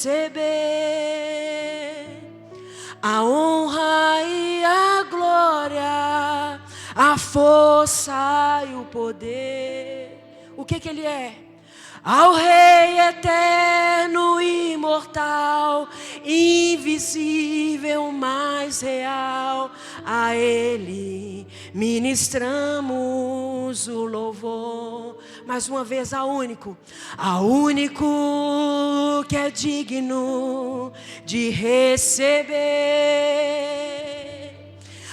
receber a honra e a glória, a força e o poder. O que ele é? Ao Rei eterno, imortal, invisível, mais real, a Ele ministramos o louvor. Mais uma vez, ao único que é digno de receber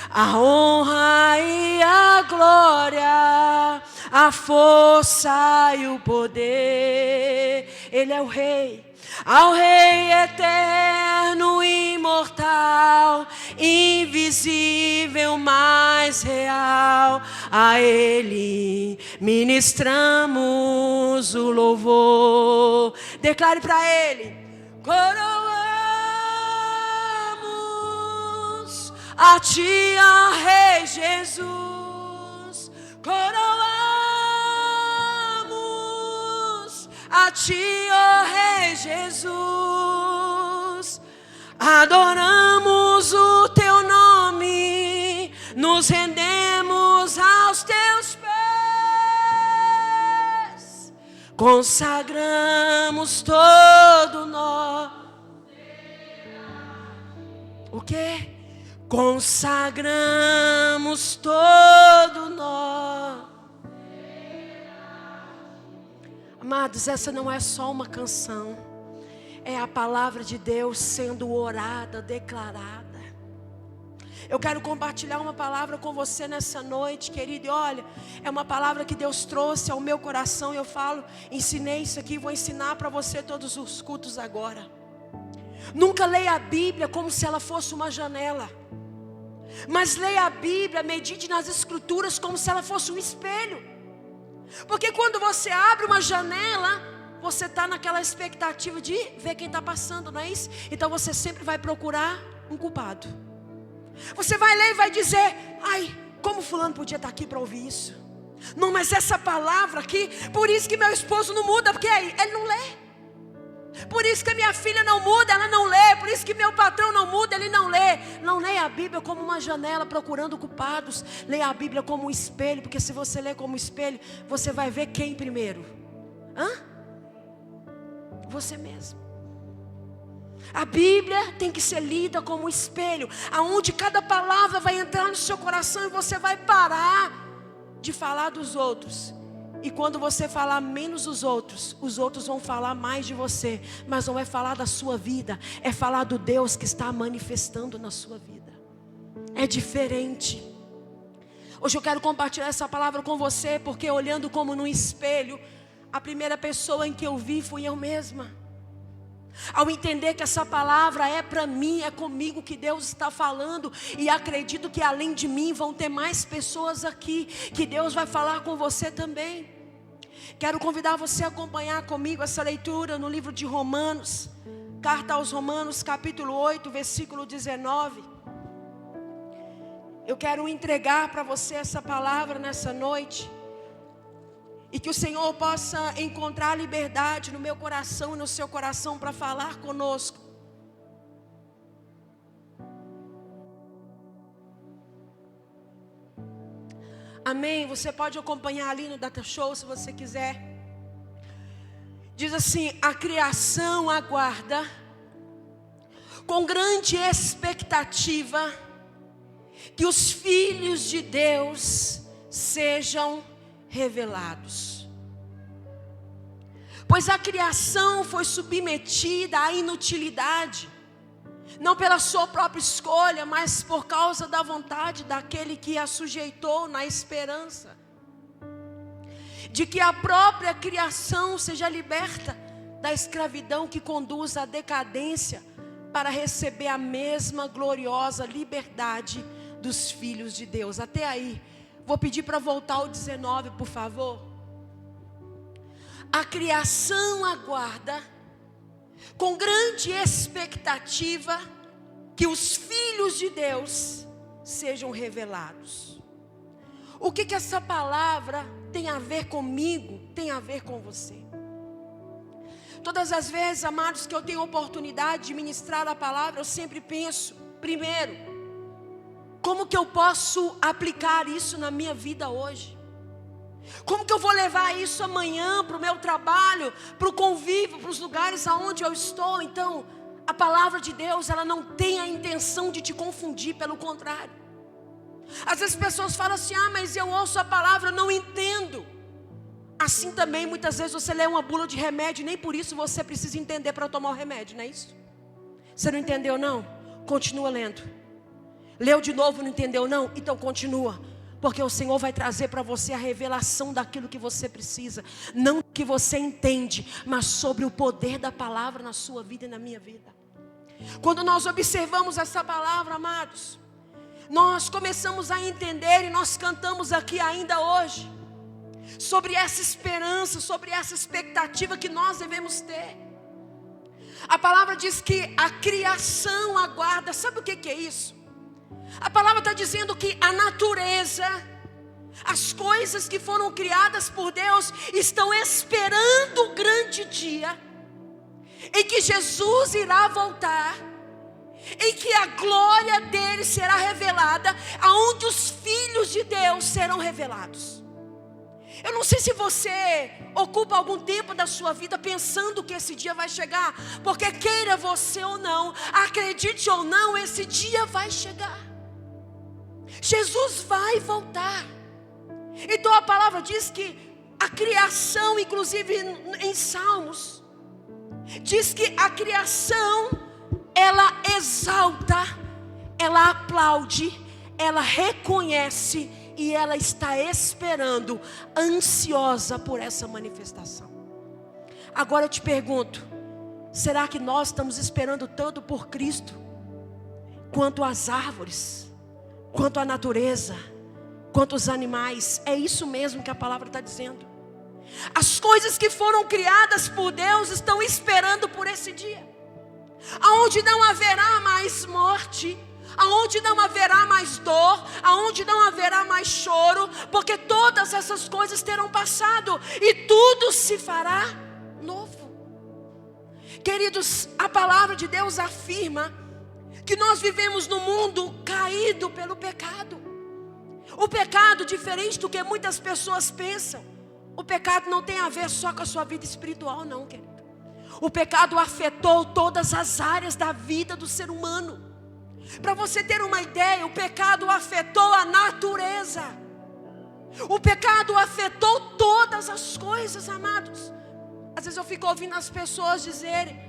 a honra e a glória, a força e o poder. Ele é o Rei, ao Rei eterno, imortal, invisível, mais real, a Ele ministramos o louvor. Declare para Ele: coroamos a Ti, ó Rei Jesus, coroamos a Ti, ó Rei Jesus, adoramos o Teu nome, nos rendemos aos Teus pés, consagramos todo nós. O quê? Consagramos todo nós. Amados, essa não é só uma canção, é a palavra de Deus sendo orada, declarada. Eu quero compartilhar uma palavra com você nessa noite, querido. E olha, é uma palavra que Deus trouxe ao meu coração. Eu falo, ensinei isso aqui, vou ensinar para você todos os cultos agora. Nunca leia a Bíblia como se ela fosse uma janela, mas leia a Bíblia, medite nas Escrituras como se ela fosse um espelho. Porque quando você abre uma janela, você está naquela expectativa de ver quem está passando, não é isso? Então você sempre vai procurar um culpado. Você vai ler e vai dizer: ai, como fulano podia estar aqui para ouvir isso? Não, mas essa palavra aqui, por isso que meu esposo não muda, porque ele não lê. Por isso que a minha filha não muda, ela não lê. Por isso que meu patrão não muda, ele não lê. Não leia a Bíblia como uma janela procurando culpados. Leia a Bíblia como um espelho, porque se você ler como espelho, você vai ver quem primeiro? Você mesmo. A Bíblia tem que ser lida como um espelho, aonde cada palavra vai entrar no seu coração e você vai parar de falar dos outros. E quando você falar menos os outros vão falar mais de você. Mas não é falar da sua vida, é falar do Deus que está manifestando na sua vida. É diferente. Hoje eu quero compartilhar essa palavra com você, porque olhando como num espelho, a primeira pessoa em que eu vi fui eu mesma. Ao entender que essa palavra é para mim, é comigo que Deus está falando, e acredito que além de mim vão ter mais pessoas aqui, que Deus vai falar com você também. Quero convidar você a acompanhar comigo essa leitura no livro de Romanos, carta aos Romanos, capítulo 8, versículo 19. Eu quero entregar para você essa palavra nessa noite, e que o Senhor possa encontrar liberdade no meu coração e no seu coração para falar conosco. Amém? Você pode acompanhar ali no Data Show se você quiser. Diz assim: a criação aguarda com grande expectativa que os filhos de Deus sejam revelados. Pois a criação foi submetida à inutilidade, não pela sua própria escolha, mas por causa da vontade daquele que a sujeitou, na esperança de que a própria criação seja liberta da escravidão que conduz à decadência, para receber a mesma gloriosa liberdade dos filhos de Deus. Até aí. Vou pedir para voltar ao 19, por favor. A criação aguarda com grande expectativa que os filhos de Deus sejam revelados. O que essa palavra tem a ver comigo, tem a ver com você? Todas as vezes, amados, que eu tenho oportunidade de ministrar a palavra, eu sempre penso, primeiro, como que eu posso aplicar isso na minha vida hoje? Como que eu vou levar isso amanhã para o meu trabalho, para o convívio, para os lugares aonde eu estou? Então, a palavra de Deus, ela não tem a intenção de te confundir, pelo contrário. Às vezes pessoas falam assim, mas eu ouço a palavra, não entendo. Assim também, muitas vezes você lê uma bula de remédio, nem por isso você precisa entender para tomar o remédio, não é isso? Você não entendeu não? Continua lendo. Leu de novo, não entendeu não? Então continua. Porque o Senhor vai trazer para você a revelação daquilo que você precisa. Não que você entende, mas sobre o poder da palavra na sua vida e na minha vida. Quando nós observamos essa palavra, amados, nós começamos a entender e nós cantamos aqui ainda hoje sobre essa esperança, sobre essa expectativa que nós devemos ter. A palavra diz que a criação aguarda. Sabe o que é isso? A palavra está dizendo que a natureza, as coisas que foram criadas por Deus, estão esperando o grande dia em que Jesus irá voltar, em que a glória dele será revelada, aonde os filhos de Deus serão revelados. Eu não sei se você ocupa algum tempo da sua vida pensando que esse dia vai chegar, porque queira você ou não, acredite ou não, esse dia vai chegar. Jesus vai voltar. Então a palavra diz que a criação, inclusive em Salmos, diz que a criação, ela exalta, ela aplaude, ela reconhece e ela está esperando, ansiosa por essa manifestação. Agora eu te pergunto, será que nós estamos esperando tanto por Cristo quanto as árvores, quanto a natureza, quanto os animais? É isso mesmo que a palavra está dizendo. As coisas que foram criadas por Deus estão esperando por esse dia, aonde não haverá mais morte, aonde não haverá mais dor, aonde não haverá mais choro, porque todas essas coisas terão passado e tudo se fará novo. Queridos, a palavra de Deus afirma que nós vivemos num mundo caído pelo pecado. O pecado, diferente do que muitas pessoas pensam, o pecado não tem a ver só com a sua vida espiritual, não, querido. O pecado afetou todas as áreas da vida do ser humano. Para você ter uma ideia, o pecado afetou a natureza. O pecado afetou todas as coisas, amados. Às vezes eu fico ouvindo as pessoas dizerem,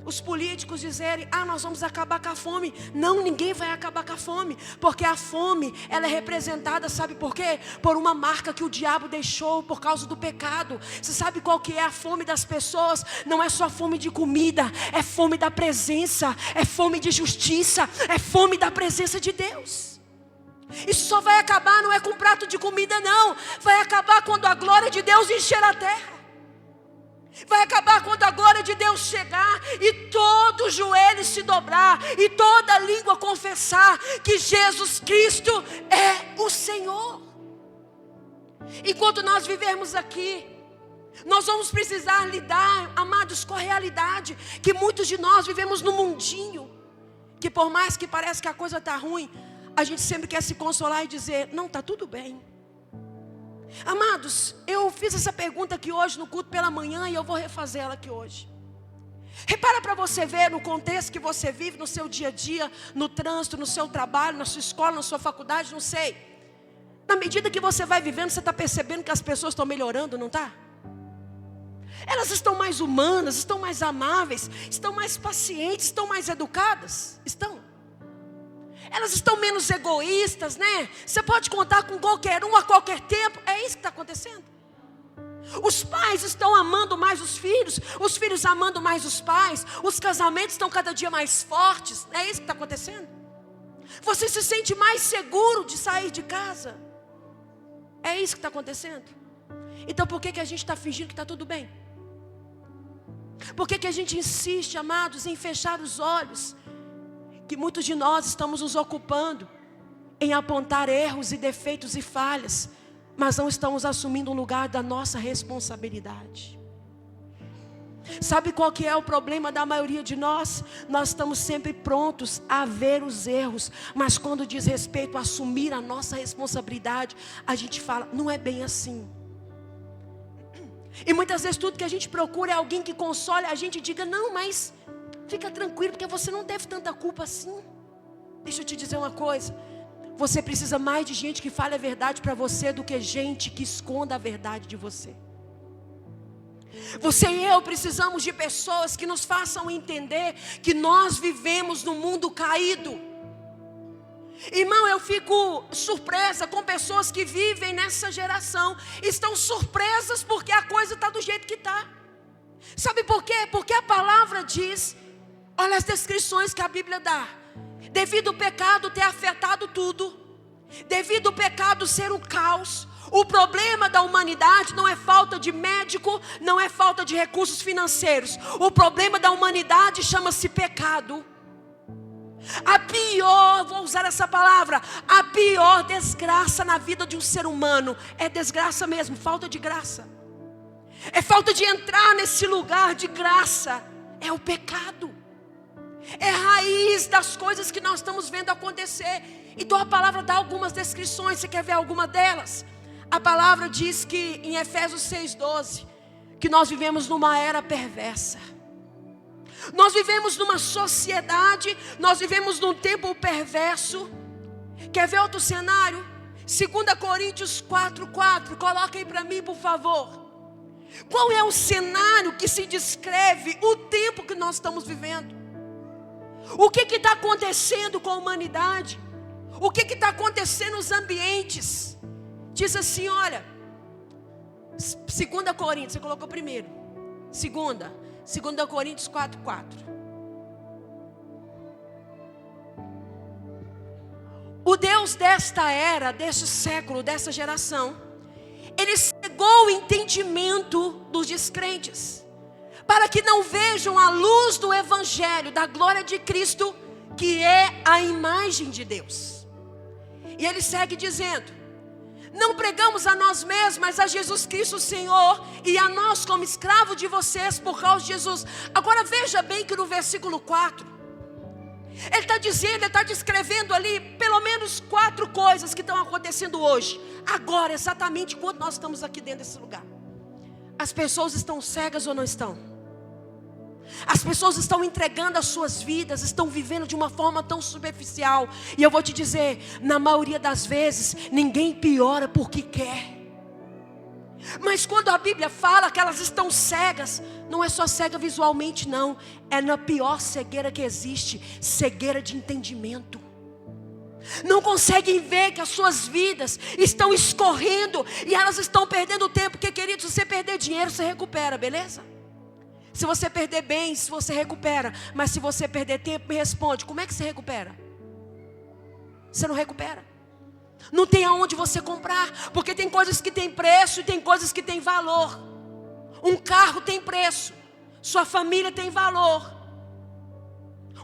os políticos dizerem, nós vamos acabar com a fome. Não, ninguém vai acabar com a fome, porque a fome, ela é representada, sabe por quê? Por uma marca que o diabo deixou por causa do pecado. Você sabe qual que é a fome das pessoas? Não é só fome de comida, é fome da presença, é fome de justiça, é fome da presença de Deus. Isso só vai acabar, não é com um prato de comida não, vai acabar quando a glória de Deus encher a terra. Vai acabar quando a glória de Deus chegar e todo joelho se dobrar e toda língua confessar que Jesus Cristo é o Senhor. Enquanto nós vivermos aqui, nós vamos precisar lidar, amados, com a realidade que muitos de nós vivemos no mundinho, que por mais que pareça que a coisa está ruim, a gente sempre quer se consolar e dizer, não, está tudo bem. Amados, eu fiz essa pergunta aqui hoje no culto pela manhã e eu vou refazê-la aqui hoje. Repara para você ver no contexto que você vive, no seu dia a dia, no trânsito, no seu trabalho, na sua escola, na sua faculdade, não sei. Na medida que você vai vivendo, você está percebendo que as pessoas estão melhorando, não está? Elas estão mais humanas, estão mais amáveis, estão mais pacientes, estão mais educadas? Estão. Elas estão menos egoístas, né? Você pode contar com qualquer um a qualquer tempo. É isso que está acontecendo. Os pais estão amando mais os filhos amando mais os pais. Os casamentos estão cada dia mais fortes. É isso que está acontecendo. Você se sente mais seguro de sair de casa. É isso que está acontecendo. Então por que a gente está fingindo que está tudo bem? Por que a gente insiste, amados, em fechar os olhos? Que muitos de nós estamos nos ocupando em apontar erros e defeitos e falhas, mas não estamos assumindo o lugar da nossa responsabilidade. Sabe qual que é o problema da maioria de nós? Nós estamos sempre prontos a ver os erros, mas quando diz respeito a assumir a nossa responsabilidade, a gente fala, não é bem assim. E muitas vezes tudo que a gente procura é alguém que console a gente e diga, não, mas fica tranquilo, porque você não teve tanta culpa assim. Deixa eu te dizer uma coisa, você precisa mais de gente que fale a verdade para você do que gente que esconda a verdade de você. Você e eu precisamos de pessoas que nos façam entender que nós vivemos num mundo caído. Irmão, eu fico surpresa com pessoas que vivem nessa geração. Estão surpresas porque a coisa está do jeito que está. Sabe por quê? Porque a palavra diz, olha as descrições que a Bíblia dá. Devido ao pecado ter afetado tudo, devido ao pecado ser um caos, o problema da humanidade não é falta de médico, não é falta de recursos financeiros. O problema da humanidade chama-se pecado. A pior, vou usar essa palavra, a pior desgraça na vida de um ser humano é desgraça mesmo, falta de graça. É falta de entrar nesse lugar de graça, é o pecado. É a raiz das coisas que nós estamos vendo acontecer. Então a palavra dá algumas descrições, você quer ver alguma delas? A palavra diz que em Efésios 6:12, que nós vivemos numa era perversa. Nós vivemos numa sociedade, nós vivemos num tempo perverso. Quer ver outro cenário? 2 Coríntios 4:4, coloca aí para mim por favor. Qual é o cenário que se descreve o tempo que nós estamos vivendo? O que está acontecendo com a humanidade? O que está acontecendo nos ambientes? Diz assim, olha, 2 Coríntios, você colocou primeiro. 2 Coríntios 4:4. O Deus desta era, deste século, dessa geração, Ele cegou o entendimento dos descrentes, para que não vejam a luz do Evangelho, da glória de Cristo, que é a imagem de Deus. E Ele segue dizendo, não pregamos a nós mesmos, mas a Jesus Cristo Senhor, e a nós como escravo de vocês por causa de Jesus. Agora veja bem que no versículo 4, Ele está dizendo, Ele está descrevendo ali pelo menos 4 coisas que estão acontecendo hoje. Agora, exatamente enquanto nós estamos aqui dentro desse lugar. As pessoas estão cegas ou não estão? As pessoas estão entregando as suas vidas, estão vivendo de uma forma tão superficial. E eu vou te dizer, na maioria das vezes, ninguém piora porque quer. Mas quando a Bíblia fala que elas estão cegas, não é só cega visualmente não. É na pior cegueira que existe, cegueira de entendimento. Não conseguem ver que as suas vidas estão escorrendo e elas estão perdendo tempo. Porque, querido, se você perder dinheiro, você recupera, beleza? Se você perder bens, você recupera. Mas se você perder tempo, me responde, como é que você recupera? Você não recupera. Não tem aonde você comprar, porque tem coisas que têm preço e tem coisas que têm valor. Um carro tem preço, sua família tem valor.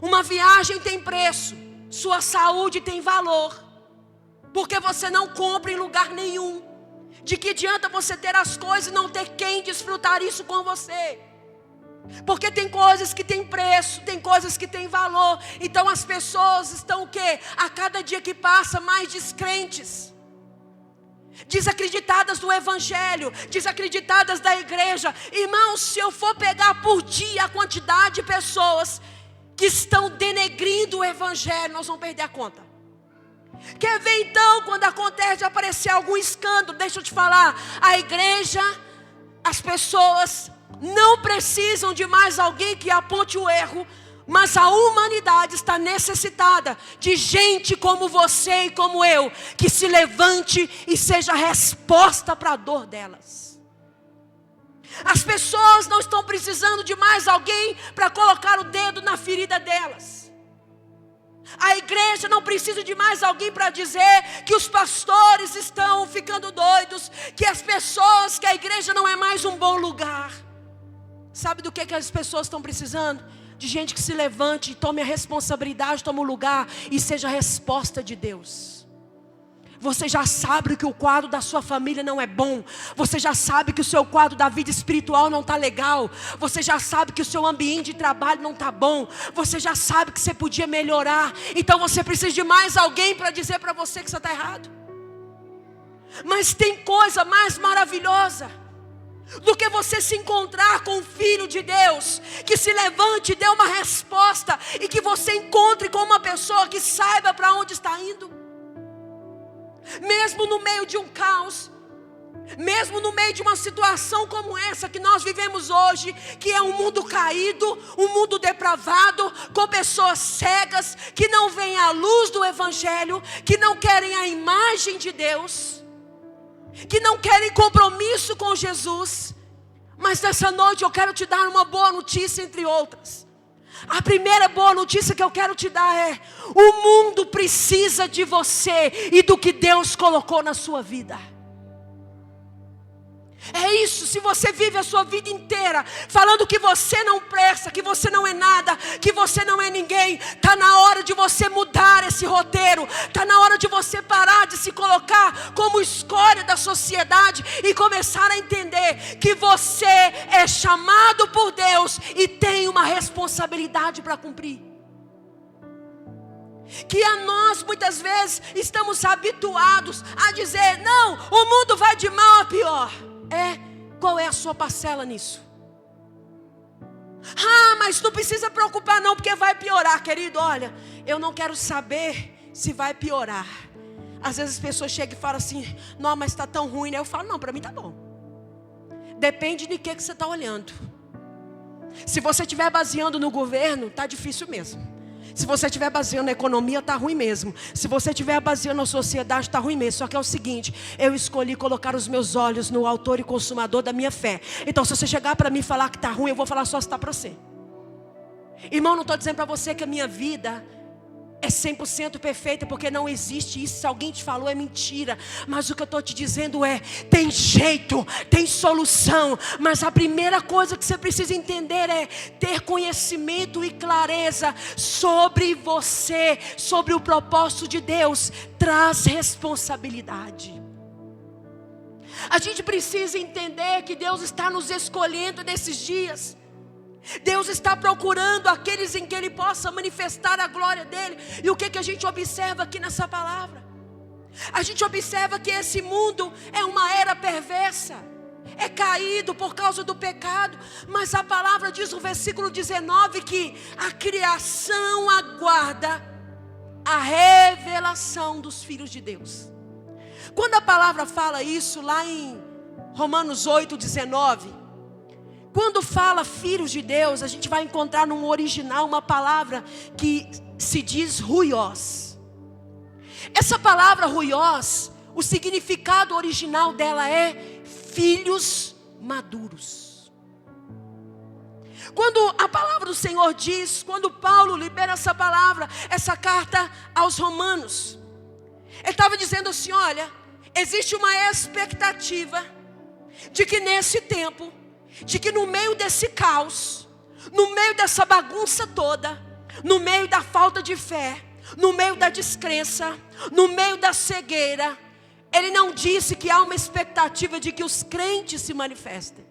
Uma viagem tem preço, sua saúde tem valor. Porque você não compra em lugar nenhum. De que adianta você ter as coisas e não ter quem desfrutar isso com você? Porque tem coisas que têm preço, tem coisas que têm valor. Então as pessoas estão o quê? A cada dia que passa mais descrentes, desacreditadas do Evangelho, desacreditadas da igreja. Irmãos, se eu for pegar por dia a quantidade de pessoas que estão denegrindo o Evangelho, nós vamos perder a conta. Quer ver então quando acontece de aparecer algum escândalo? Deixa eu te falar, a igreja, as pessoas não precisam de mais alguém que aponte o erro, mas a humanidade está necessitada de gente como você e como eu, que se levante e seja resposta para a dor delas. As pessoas não estão precisando de mais alguém para colocar o dedo na ferida delas. A igreja não precisa de mais alguém para dizer que os pastores estão ficando doidos, que as pessoas, que a igreja não é mais um bom lugar. Sabe do que as pessoas estão precisando? De gente que se levante, tome a responsabilidade, tome o lugar e seja a resposta de Deus. você já sabe que o quadro da sua família não é bom. Você já sabe que o seu quadro da vida espiritual não está legal. Você já sabe que o seu ambiente de trabalho não está bom. Você já sabe que você podia melhorar. Então você precisa de mais alguém para dizer para você que você está errado. Mas tem coisa mais maravilhosa do que você se encontrar com o Filho de Deus, que se levante e dê uma resposta, e que você encontre com uma pessoa que saiba para onde está indo. Mesmo no meio de um caos, mesmo no meio de uma situação como essa que nós vivemos hoje, que é um mundo caído, um mundo depravado, com pessoas cegas, que não veem a luz do Evangelho, que não querem a imagem de Deus, que não querem compromisso com Jesus. Mas nessa noite eu quero te dar uma boa notícia entre outras. A primeira boa notícia que eu quero te dar é: o mundo precisa de você e do que Deus colocou na sua vida. É isso. Se você vive a sua vida inteira falando que você não presta, que você não é nada, que você não é ninguém, está na hora de você mudar esse roteiro. Está na hora de você parar de se colocar como escória da sociedade e começar a entender que você é chamado por Deus e tem uma responsabilidade para cumprir. Que a nós muitas vezes estamos habituados a dizer: não, o mundo vai de mal a pior. Qual é a sua parcela nisso? Mas não precisa preocupar não, porque vai piorar, querido. Olha, eu não quero saber se vai piorar. Às vezes as pessoas chegam e falam assim: não, mas está tão ruim, né? Eu falo: não, para mim está bom. Depende de que você está olhando. Se você estiver baseando no governo, está difícil mesmo. Se você estiver baseando na economia, está ruim mesmo. Se você estiver baseando na sociedade, está ruim mesmo. Só que é o seguinte: eu escolhi colocar os meus olhos no autor e consumador da minha fé. Então se você chegar para mim e falar que está ruim, eu vou falar só se está para você. Irmão, não estou dizendo para você que a minha vida é 100% perfeita, porque não existe isso. Se alguém te falou, é mentira. Mas o que eu estou te dizendo é: tem jeito, tem solução. Mas a primeira coisa que você precisa entender é ter conhecimento e clareza sobre você, sobre o propósito de Deus. Traz responsabilidade. A gente precisa entender que Deus está nos escolhendo nesses dias. Deus está procurando aqueles em que Ele possa manifestar a glória dEle. E o que a gente observa aqui nessa palavra? A gente observa que esse mundo é uma era perversa, é caído por causa do pecado. Mas a palavra diz no versículo 19 que a criação aguarda a revelação dos filhos de Deus. Quando a palavra fala isso lá em Romanos 8:19, quando fala filhos de Deus, a gente vai encontrar no original uma palavra que se diz ruiós. Essa palavra ruiós, o significado original dela é filhos maduros. Quando a palavra do Senhor diz, quando Paulo libera essa palavra, essa carta aos Romanos, ele estava dizendo assim: olha, existe uma expectativa de que nesse tempo, de que no meio desse caos, no meio dessa bagunça toda, no meio da falta de fé, no meio da descrença, no meio da cegueira, ele não disse que há uma expectativa de que os crentes se manifestem.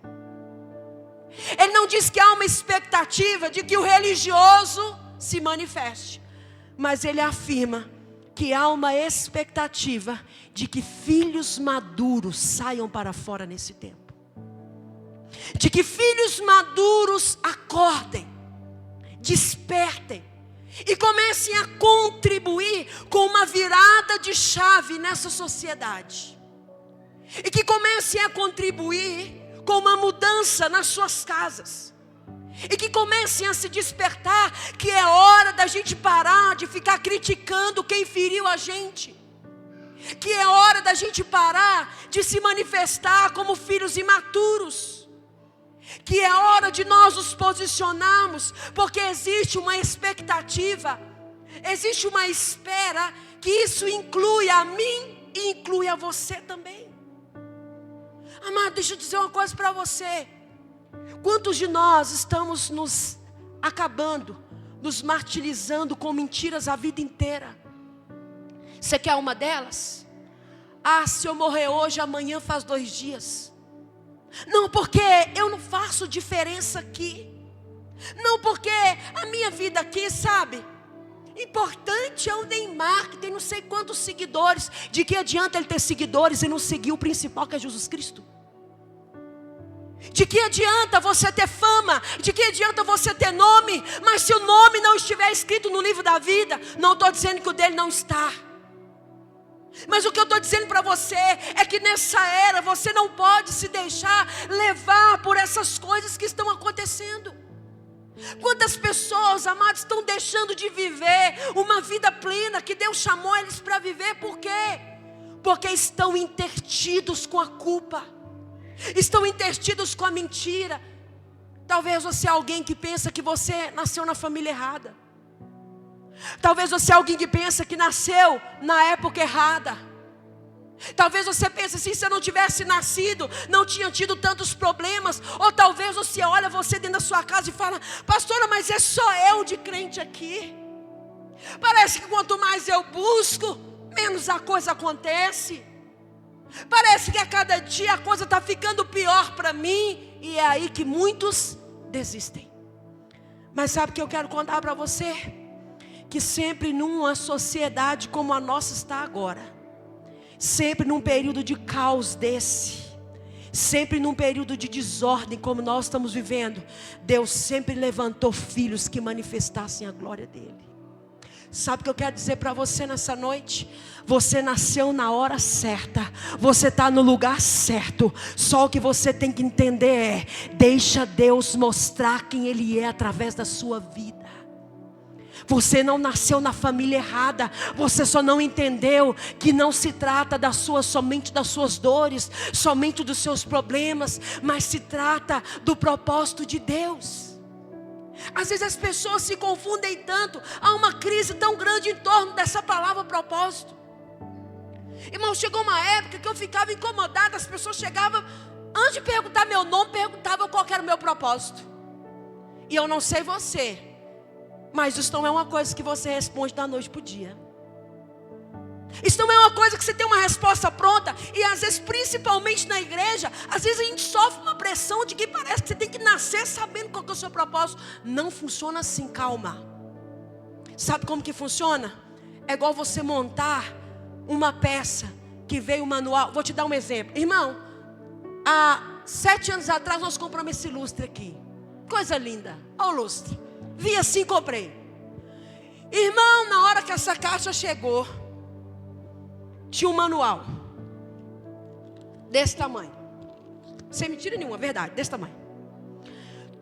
Ele não disse que há uma expectativa de que o religioso se manifeste. Mas ele afirma que há uma expectativa de que filhos maduros saiam para fora nesse tempo. De que filhos maduros acordem, despertem e comecem a contribuir com uma virada de chave nessa sociedade. E que comecem a contribuir com uma mudança nas suas casas. E que comecem a se despertar que é hora da gente parar de ficar criticando quem feriu a gente. Que é hora da gente parar de se manifestar como filhos imaturos. Que é hora de nós nos posicionarmos, porque existe uma expectativa, existe uma espera, que isso inclui a mim e inclui a você também. Amado, deixa eu dizer uma coisa para você. Quantos de nós estamos nos acabando, nos martirizando com mentiras a vida inteira? Você quer uma delas? Ah, se eu morrer hoje, amanhã faz 2 dias. Não, porque eu não faço diferença aqui. Não, porque a minha vida aqui, sabe? Importante é o Neymar, que tem não sei quantos seguidores. De que adianta ele ter seguidores e não seguir o principal, que é Jesus Cristo? De que adianta você ter fama? De que adianta você ter nome? Mas se o nome não estiver escrito no livro da vida, não estou dizendo que o dele não está. Mas o que eu estou dizendo para você é que nessa era você não pode se deixar levar por essas coisas que estão acontecendo. Quantas pessoas, amados, estão deixando de viver uma vida plena que Deus chamou eles para viver? Por quê? Porque estão intertidos com a culpa, estão intertidos com a mentira. Talvez você é alguém que pensa que você nasceu na família errada. Talvez você é alguém que pensa que nasceu na época errada. Talvez você pense assim, se eu não tivesse nascido, não tinha tido tantos problemas. Ou talvez você olha você dentro da sua casa e fala: pastora, mas é só eu de crente aqui. Parece que quanto mais eu busco, menos a coisa acontece. Parece que a cada dia a coisa está ficando pior para mim. E é aí que muitos desistem. Mas sabe o que eu quero contar para você? Que sempre numa sociedade como a nossa está agora, sempre num período de caos desse, sempre num período de desordem como nós estamos vivendo, Deus sempre levantou filhos que manifestassem a glória dele. Sabe o que eu quero dizer para você nessa noite? Você nasceu na hora certa, você está no lugar certo. Só o que você tem que entender é: deixa Deus mostrar quem Ele é através da sua vida. Você não nasceu na família errada. Você só não entendeu que não se trata somente das suas dores, somente dos seus problemas, mas se trata do propósito de Deus. Às vezes as pessoas se confundem tanto. Há uma crise tão grande em torno dessa palavra propósito. Irmão, chegou uma época que eu ficava incomodada. As pessoas chegavam, antes de perguntar meu nome, perguntavam qual era o meu propósito. E eu não sei você, mas isso não é uma coisa que você responde da noite para o dia. Isso não é uma coisa que você tem uma resposta pronta. E às vezes, principalmente na igreja, às vezes a gente sofre uma pressão de que parece que você tem que nascer sabendo qual que é o seu propósito. Não funciona assim, calma. Sabe como que funciona? É igual você montar uma peça que veio o manual. Vou te dar um exemplo. Irmão, há 7 anos atrás nós compramos esse lustre aqui. Coisa linda, olha o lustre. Vi assim, comprei. Irmão, na hora que essa caixa chegou, tinha um manual desse tamanho. Sem mentira nenhuma, verdade, desse tamanho.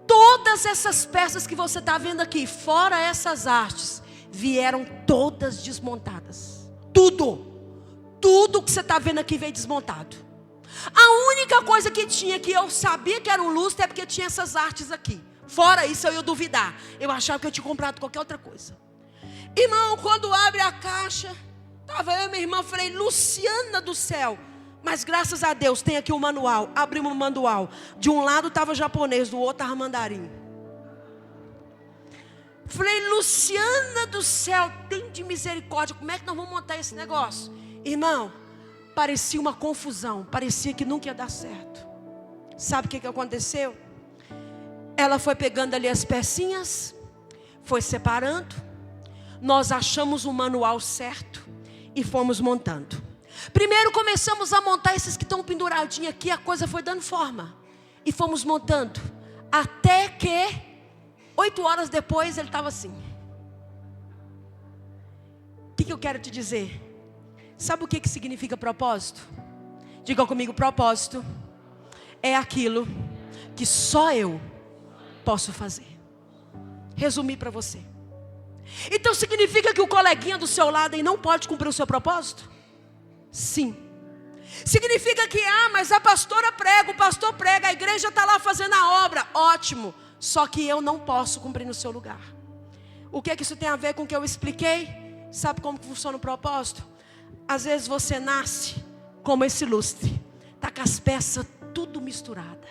Todas essas peças que você está vendo aqui, fora essas hastes, vieram todas desmontadas. Tudo que você está vendo aqui veio desmontado. A única coisa que tinha, que eu sabia que era um lustre, é porque tinha essas hastes aqui. Fora isso eu ia duvidar. Eu achava que eu tinha comprado qualquer outra coisa. Irmão, quando abre a caixa, estava eu e minha irmã, falei: Luciana do céu. Mas graças a Deus tem aqui o manual. Abrimos o manual. De um lado estava japonês, do outro estava mandarim. Falei: Luciana do céu, tem de misericórdia, como é que nós vamos montar esse negócio? Irmão, parecia uma confusão. Parecia que nunca ia dar certo. Sabe o que aconteceu? Ela foi pegando ali as pecinhas, foi separando. Nós achamos o manual certo e fomos montando. Primeiro começamos a montar esses que estão penduradinhos aqui. A coisa foi dando forma e fomos montando. Até que 8 horas depois ele estava assim. O que eu quero te dizer? Sabe o que significa propósito? Diga comigo: propósito é aquilo que só eu posso fazer. Resumir para você. Então significa que o coleguinha do seu lado aí não pode cumprir o seu propósito? Sim. Significa que, mas a pastora prega, o pastor prega, a igreja está lá fazendo a obra. Ótimo. Só que eu não posso cumprir no seu lugar. O que é que isso tem a ver com o que eu expliquei? Sabe como funciona o propósito? Às vezes você nasce como esse lustre, está com as peças tudo misturada.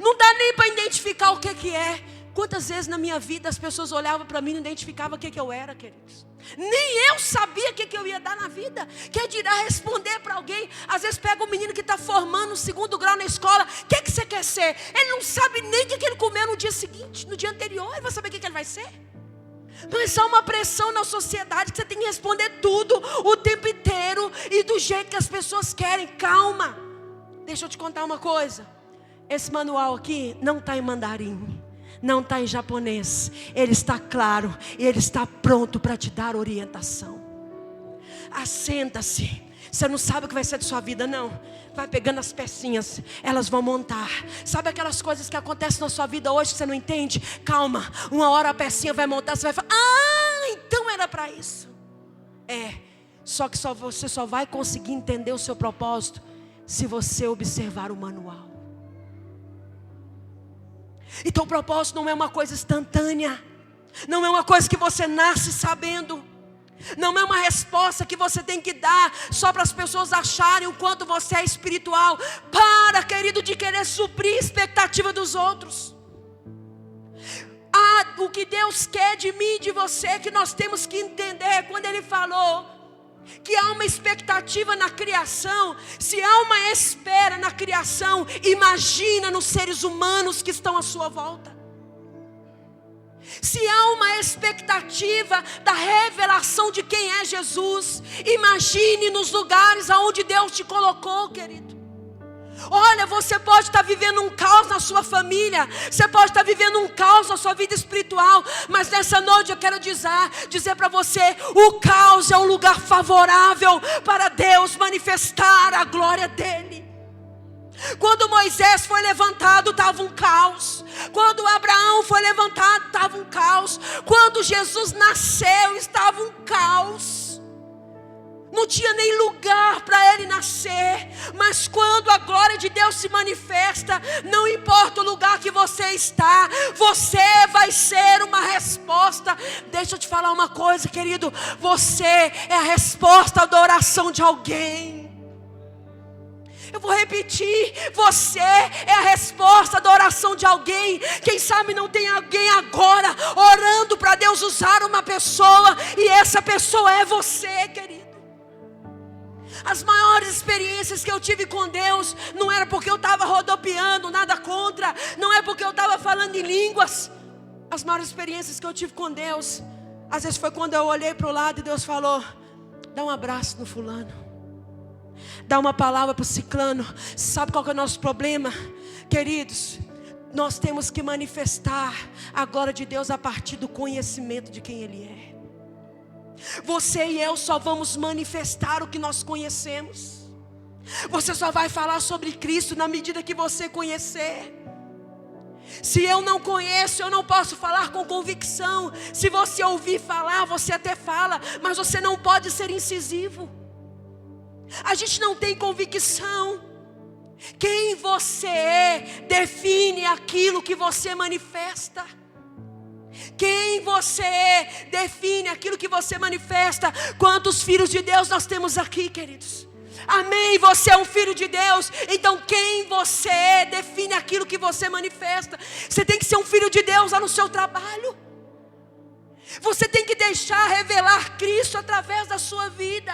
Não dá nem para identificar o que é. Quantas vezes na minha vida as pessoas olhavam para mim e não identificavam o que eu era, queridos. Nem eu sabia o que eu ia dar na vida. Quem dirá responder para alguém? Às vezes pega um menino que está formando no 2º grau na escola. O que você quer ser? Ele não sabe nem o que ele comeu no dia seguinte, no dia anterior. Ele vai saber o que ele vai ser? Mas há uma pressão na sociedade que você tem que responder tudo o tempo inteiro e do jeito que as pessoas querem. Calma. Deixa eu te contar uma coisa. Esse manual aqui não está em mandarim, não está em japonês. Ele está claro e ele está pronto para te dar orientação. Assenta-se. Você não sabe o que vai ser de sua vida, não. Vai pegando as pecinhas, elas vão montar. Sabe aquelas coisas que acontecem na sua vida hoje que você não entende? Calma, uma hora a pecinha vai montar, você vai falar: ah, então era para isso. Só que você só vai conseguir entender o seu propósito se você observar o manual. Então o propósito não é uma coisa instantânea, não é uma coisa que você nasce sabendo, não é uma resposta que você tem que dar só para as pessoas acharem o quanto você é espiritual. Para, querido, de querer suprir a expectativa dos outros. O que Deus quer de mim e de você, que nós temos que entender. Quando Ele falou que há uma expectativa na criação, se há uma espera na criação, imagina nos seres humanos que estão à sua volta. Se há uma expectativa da revelação de quem é Jesus, imagine nos lugares aonde Deus te colocou, querido. Olha, você pode estar vivendo um caos na sua família, você pode estar vivendo um caos na sua vida espiritual, mas nessa noite eu quero dizer para você: o caos é um lugar favorável para Deus manifestar a glória dEle. Quando Moisés foi levantado, estava um caos. Quando Abraão foi levantado, estava um caos. Quando Jesus nasceu, estava um caos. Não tinha nem lugar para ele nascer. Mas quando a glória de Deus se manifesta, não importa o lugar que você está, você vai ser uma resposta. Deixa eu te falar uma coisa, querido. Você é a resposta da oração de alguém. Eu vou repetir: você é a resposta da oração de alguém. Quem sabe não tem alguém agora orando para Deus usar uma pessoa, e essa pessoa é você, querido. As maiores experiências que eu tive com Deus não era porque eu estava rodopiando, nada contra, não é porque eu estava falando em línguas. As maiores experiências que eu tive com Deus, às vezes foi quando eu olhei para o lado e Deus falou: dá um abraço no fulano, dá uma palavra para o ciclano. Sabe qual que é o nosso problema, queridos? Nós temos que manifestar a glória de Deus a partir do conhecimento de quem Ele é. Você e eu só vamos manifestar o que nós conhecemos. Você só vai falar sobre Cristo na medida que você conhecer. Se eu não conheço, eu não posso falar com convicção. Se você ouvir falar, você até fala, mas você não pode ser incisivo. A gente não tem convicção. Quem você é define aquilo que você manifesta. Quem você é define aquilo que você manifesta. Quantos filhos de Deus nós temos aqui, queridos? Amém, você é um filho de Deus. Então quem você é define aquilo que você manifesta. Você tem que ser um filho de Deus lá no seu trabalho. Você tem que deixar revelar Cristo através da sua vida.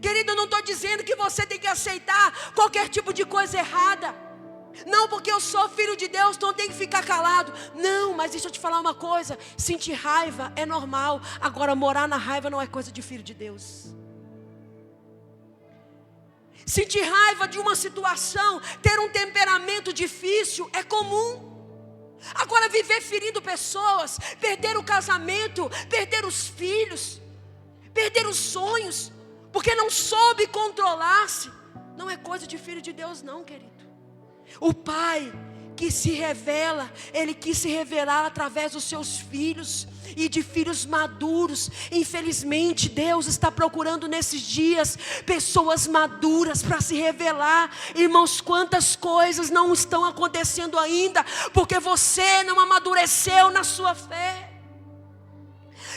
Querido, eu não estou dizendo que você tem que aceitar qualquer tipo de coisa errada. Não, porque eu sou filho de Deus, então eu tenho que ficar calado. Não, mas deixa eu te falar uma coisa. Sentir raiva é normal. Agora, morar na raiva não é coisa de filho de Deus. Sentir raiva de uma situação, ter um temperamento difícil é comum. Agora, viver ferindo pessoas, perder o casamento, perder os filhos, perder os sonhos, porque não soube controlar-se, não é coisa de filho de Deus não, querido. O Pai que se revela, Ele quis se revelar através dos seus filhos e de filhos maduros. Infelizmente Deus está procurando nesses dias pessoas maduras para se revelar. Irmãos, quantas coisas não estão acontecendo ainda porque você não amadureceu na sua fé.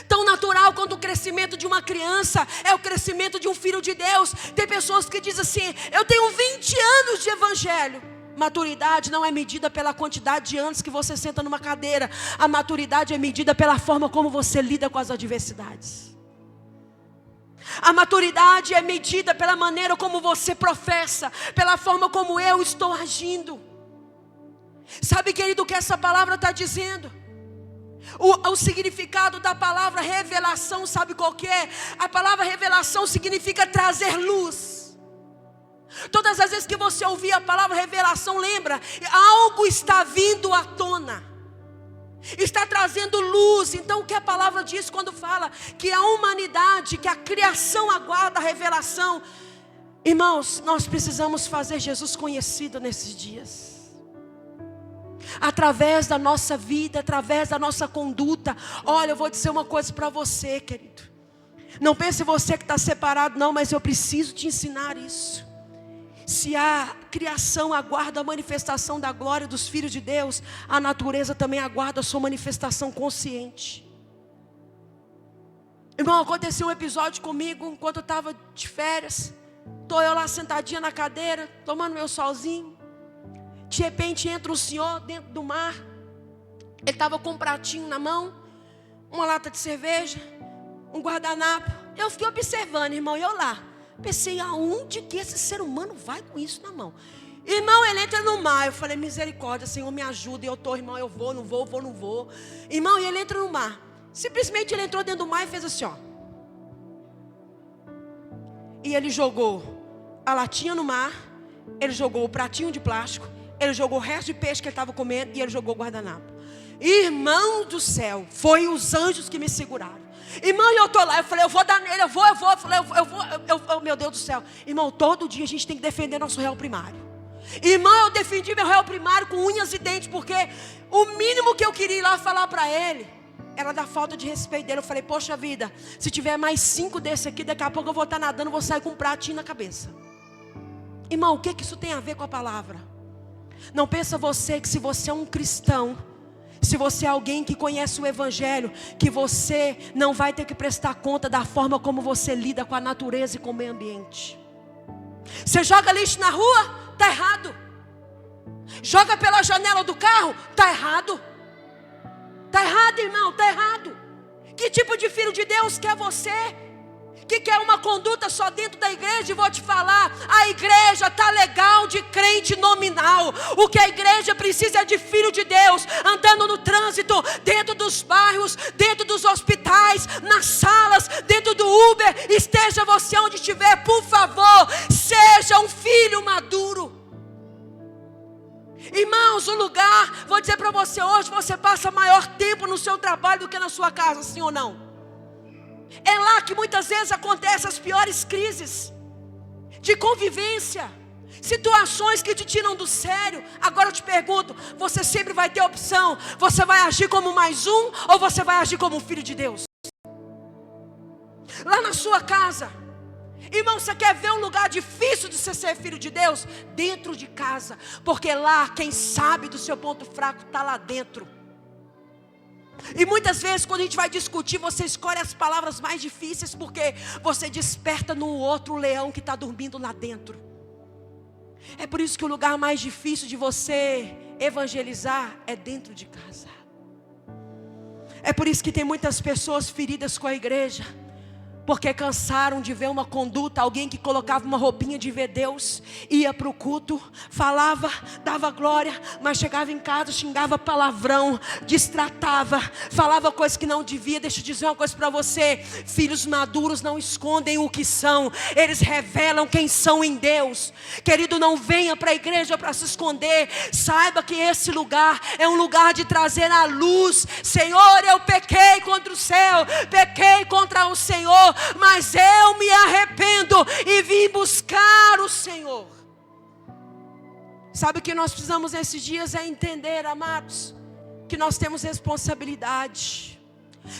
Tão natural quanto o crescimento de uma criança é o crescimento de um filho de Deus. Tem pessoas que dizem assim: eu tenho 20 anos de evangelho. Maturidade não é medida pela quantidade de anos que você senta numa cadeira. A maturidade é medida pela forma como você lida com as adversidades. A maturidade é medida pela maneira como você professa, pela forma como eu estou agindo. Sabe, querido, o que essa palavra está dizendo? O significado da palavra revelação, sabe qual que é? A palavra revelação significa trazer luz. Todas as vezes que você ouvir a palavra revelação, lembra, algo está vindo à tona, está trazendo luz. Então o que a palavra diz quando fala que a humanidade, que a criação aguarda a revelação? Irmãos, nós precisamos fazer Jesus conhecido nesses dias, através da nossa vida, através da nossa conduta. Olha, eu vou dizer uma coisa para você, querido. Não pense você que está separado, não, mas eu preciso te ensinar isso. Se a criação aguarda a manifestação da glória dos filhos de Deus, a natureza também aguarda a sua manifestação consciente. Irmão, aconteceu um episódio comigo enquanto eu estava de férias. Estou eu lá sentadinha na cadeira, tomando meu solzinho. De repente entra um senhor dentro do mar. Ele estava com um pratinho na mão, uma lata de cerveja, um guardanapo. Eu fiquei observando, irmão, e eu lá. Pensei, aonde que esse ser humano vai com isso na mão? Irmão, ele entra no mar. Eu falei, misericórdia, Senhor, me ajuda. E eu estou, irmão, eu vou, não vou, não vou. Irmão, e ele entra no mar. Simplesmente ele entrou dentro do mar e fez assim, ó. E ele jogou a latinha no mar. Ele jogou o pratinho de plástico. Ele jogou o resto de peixe que ele estava comendo. E ele jogou o guardanapo. Irmão do céu, foi os anjos que me seguraram. Irmão, eu estou lá, eu falei, eu vou dar nele, eu vou. Eu falei, meu Deus do céu. Irmão, todo dia a gente tem que defender nosso réu primário. Irmão, eu defendi meu réu primário com unhas e dentes, porque o mínimo que eu queria ir lá falar para ele era da falta de respeito dele. Eu falei, poxa vida, se tiver mais 5 desse aqui, daqui a pouco eu vou estar nadando, vou sair com um pratinho na cabeça. Irmão, o que isso tem a ver com a palavra? Não pensa você que se você é um cristão, se você é alguém que conhece o Evangelho, que você não vai ter que prestar conta da forma como você lida com a natureza e com o meio ambiente. Você joga lixo na rua? Está errado. Joga pela janela do carro? Está errado. Está errado, irmão, está errado. Que tipo de filho de Deus quer você? Que quer uma conduta só dentro da igreja? E vou te falar, a igreja está legal de crente nominal. O que a igreja precisa é de filho de Deus, andando no trânsito, dentro dos bairros, dentro dos hospitais, nas salas, dentro do Uber. Esteja você onde estiver, por favor, seja um filho maduro. Irmãos, o lugar, vou dizer para você hoje, você passa maior tempo no seu trabalho do que na sua casa, sim ou não? É lá que muitas vezes acontecem as piores crises de convivência, situações que te tiram do sério. Agora eu te pergunto, você sempre vai ter a opção, você vai agir como mais um ou você vai agir como um filho de Deus? Lá na sua casa, irmão, você quer ver um lugar difícil de você ser filho de Deus? Dentro de casa, porque lá quem sabe do seu ponto fraco está lá dentro. E muitas vezes quando a gente vai discutir, você escolhe as palavras mais difíceis, porque você desperta no outro o leão que está dormindo lá dentro. É por isso que o lugar mais difícil de você evangelizar é dentro de casa. É por isso que tem muitas pessoas feridas com a igreja, porque cansaram de ver uma conduta, alguém que colocava uma roupinha de ver Deus, ia para o culto, falava, dava glória, mas chegava em casa, xingava palavrão, destratava, falava coisas que não devia. Deixa eu dizer uma coisa para você, filhos maduros não escondem o que são, eles revelam quem são em Deus. Querido, não venha para a igreja para se esconder, saiba que esse lugar é um lugar de trazer a luz. Senhor, eu pequei contra o céu, pequei contra o Senhor, mas eu me arrependo e vim buscar o Senhor. Sabe o que nós precisamos nesses dias é entender, amados, que nós temos responsabilidade.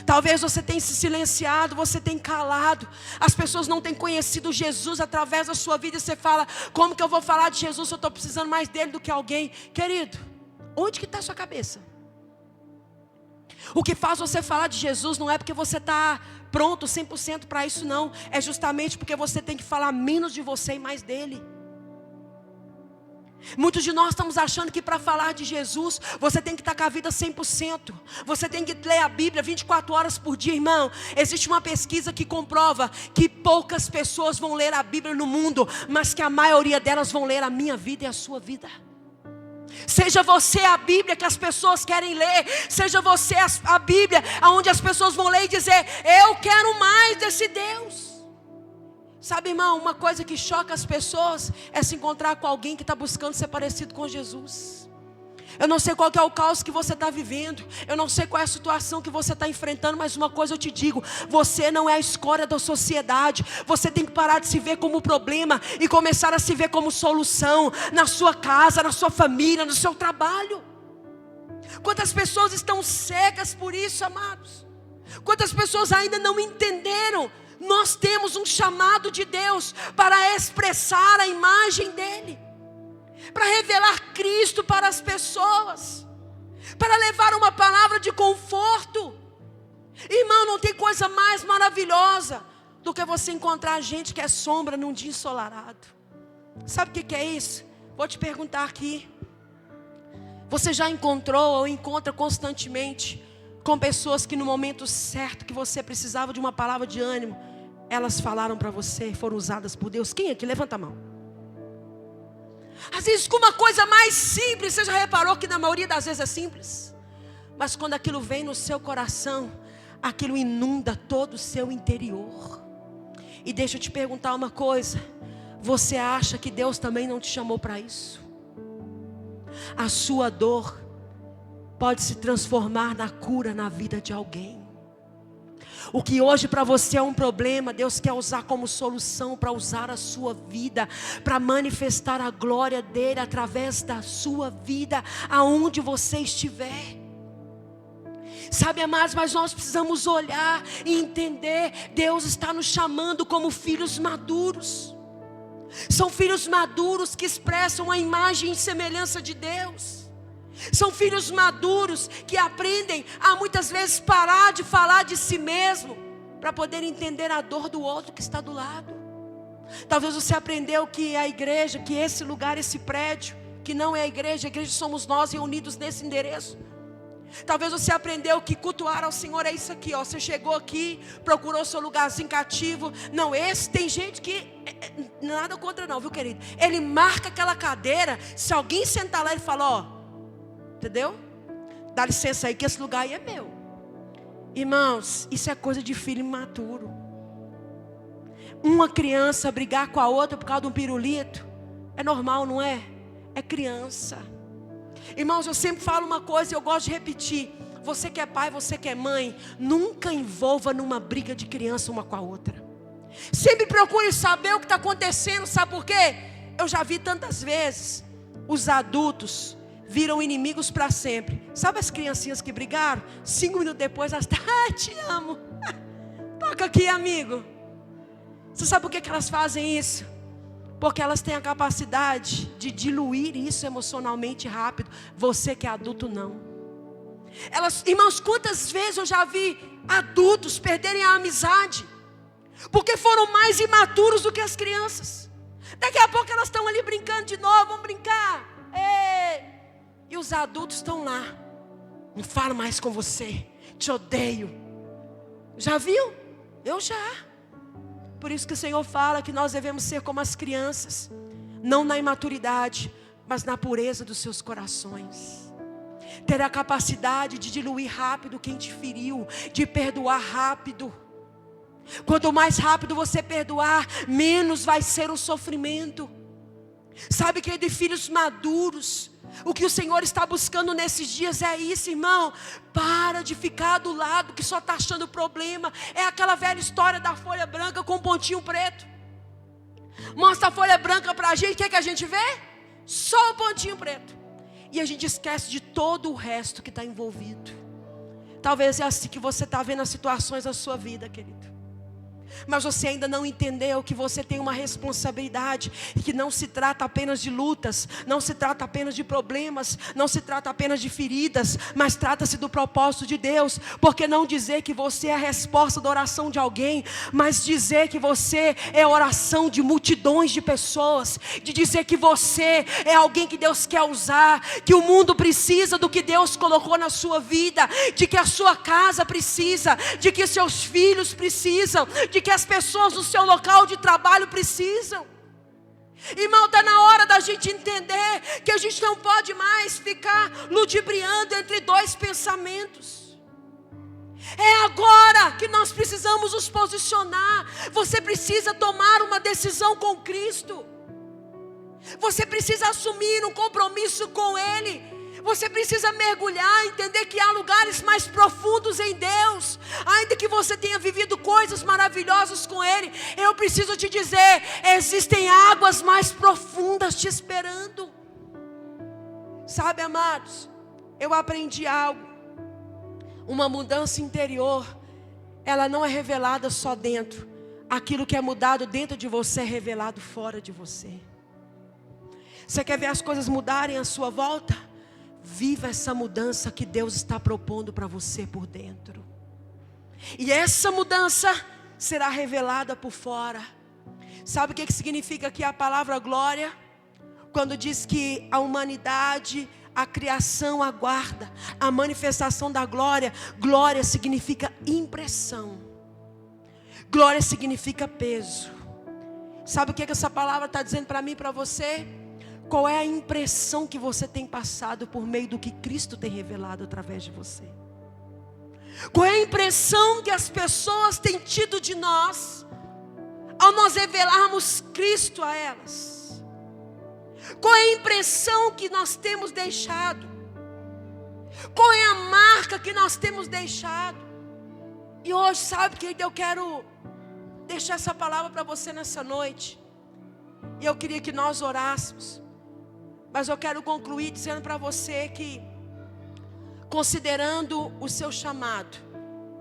Talvez você tenha se silenciado, você tenha calado, as pessoas não têm conhecido Jesus através da sua vida, e você fala, como que eu vou falar de Jesus se eu estou precisando mais dele do que alguém? Querido, onde que está a sua cabeça? O que faz você falar de Jesus não é porque você está pronto 100% para isso, não. É justamente porque você tem que falar menos de você e mais dele. Muitos de nós estamos achando que para falar de Jesus, você tem que estar com a vida 100%. Você tem que ler a Bíblia 24 horas por dia, irmão. Existe uma pesquisa que comprova que poucas pessoas vão ler a Bíblia no mundo, mas que a maioria delas vão ler a minha vida e a sua vida. Seja você a Bíblia que as pessoas querem ler. Seja você a Bíblia onde as pessoas vão ler e dizer: eu quero mais desse Deus. Sabe, irmão, uma coisa que choca as pessoas é se encontrar com alguém que está buscando ser parecido com Jesus. Eu não sei qual que é o caos que você está vivendo, eu não sei qual é a situação que você está enfrentando, mas uma coisa eu te digo: você não é a escória da sociedade. Você tem que parar de se ver como problema e começar a se ver como solução, na sua casa, na sua família, no seu trabalho. Quantas pessoas estão cegas por isso, amados? Quantas pessoas ainda não entenderam? Nós temos um chamado de Deus para expressar a imagem dEle, para revelar Cristo para as pessoas, para levar uma palavra de conforto. Irmão, não tem coisa mais maravilhosa do que você encontrar gente que é sombra num dia ensolarado. Sabe o que é isso? Vou te perguntar aqui: você já encontrou ou encontra constantemente com pessoas que no momento certo que você precisava de uma palavra de ânimo, elas falaram para você, foram usadas por Deus? Quem aqui? Levanta a mão. Às vezes com uma coisa mais simples, você já reparou que na maioria das vezes é simples, mas quando aquilo vem no seu coração, aquilo inunda todo o seu interior. E deixa eu te perguntar uma coisa: você acha que Deus também não te chamou para isso? A sua dor pode se transformar na cura na vida de alguém. O que hoje para você é um problema, Deus quer usar como solução para usar a sua vida, para manifestar a glória dEle através da sua vida, aonde você estiver. Sabe, amados, mas nós precisamos olhar e entender: Deus está nos chamando como filhos maduros. São filhos maduros que expressam a imagem e semelhança de Deus. São filhos maduros que aprendem a muitas vezes parar de falar de si mesmo, para poder entender a dor do outro que está do lado. Talvez você aprendeu que a igreja, que esse lugar, esse prédio, que não é a igreja somos nós reunidos nesse endereço. Talvez você aprendeu que cultuar ao Senhor é isso aqui, ó. Você chegou aqui, procurou seu lugarzinho cativo. Não, esse tem gente que, nada contra não, viu, querido? Ele marca aquela cadeira, se alguém sentar lá, ele fala: ó, entendeu? Dá licença aí que esse lugar aí é meu. Irmãos, isso é coisa de filho imaturo. Uma criança brigar com a outra por causa de um pirulito é normal, não é? É criança. Irmãos, eu sempre falo uma coisa e eu gosto de repetir: você que é pai, você que é mãe, nunca envolva numa briga de criança uma com a outra. Sempre procure saber o que está acontecendo. Sabe por quê? Eu já vi tantas vezes os adultos viram inimigos para sempre. Sabe as criancinhas que brigaram? 5 minutos depois elas estão: te amo. Toca aqui, amigo. Você sabe por que elas fazem isso? Porque elas têm a capacidade de diluir isso emocionalmente rápido. Você que é adulto, não. Irmãos, quantas vezes eu já vi adultos perderem a amizade porque foram mais imaturos do que as crianças. Daqui a pouco elas estão ali brincando de novo, vamos brincar. E os adultos estão lá: não falo mais com você, te odeio. Já viu? Eu já. Por isso que o Senhor fala que nós devemos ser como as crianças, não na imaturidade, mas na pureza dos seus corações. Ter a capacidade de diluir rápido quem te feriu, de perdoar rápido. Quanto mais rápido você perdoar, menos vai ser o sofrimento. Sabe, que é de filhos maduros. O que o Senhor está buscando nesses dias é isso, irmão. Para de ficar do lado que só está achando problema. É aquela velha história da folha branca com um pontinho preto. Mostra a folha branca para a gente, o que é que a gente vê? Só o pontinho preto. E a gente esquece de todo o resto que está envolvido. Talvez é assim que você está vendo as situações da sua vida, querido. Mas você ainda não entendeu que você tem uma responsabilidade, e que não se trata apenas de lutas, não se trata apenas de problemas, não se trata apenas de feridas, mas trata-se do propósito de Deus. Porque não dizer que você é a resposta da oração de alguém, mas dizer que você é a oração de multidões de pessoas, de dizer que você é alguém que Deus quer usar, que o mundo precisa do que Deus colocou na sua vida, de que a sua casa precisa, de que seus filhos precisam, de que as pessoas no seu local de trabalho precisam. Irmão, está na hora da gente entender que a gente não pode mais ficar ludibriando entre dois pensamentos. É agora que nós precisamos nos posicionar. Você precisa tomar uma decisão com Cristo. Você precisa assumir um compromisso com Ele. Você precisa mergulhar, entender que há lugares mais profundos em Deus. Ainda que você tenha vivido coisas maravilhosas com Ele, eu preciso te dizer, existem águas mais profundas te esperando. Sabe, amados, eu aprendi algo. Uma mudança interior, ela não é revelada só dentro. Aquilo que é mudado dentro de você é revelado fora de você. Você quer ver as coisas mudarem à sua volta? Viva essa mudança que Deus está propondo para você por dentro. E essa mudança será revelada por fora. Sabe o que significa aqui a palavra glória? Quando diz que a humanidade, a criação aguarda a manifestação da glória. Glória significa impressão. Glória significa peso. Sabe o que essa palavra está dizendo para mim e para você? Qual é a impressão que você tem passado por meio do que Cristo tem revelado através de você? Qual é a impressão que as pessoas têm tido de nós ao nós revelarmos Cristo a elas? Qual é a impressão que nós temos deixado? Qual é a marca que nós temos deixado? E hoje, sabe que eu quero deixar essa palavra para você nessa noite. E eu queria que nós orássemos. Mas eu quero concluir dizendo para você que, considerando o seu chamado,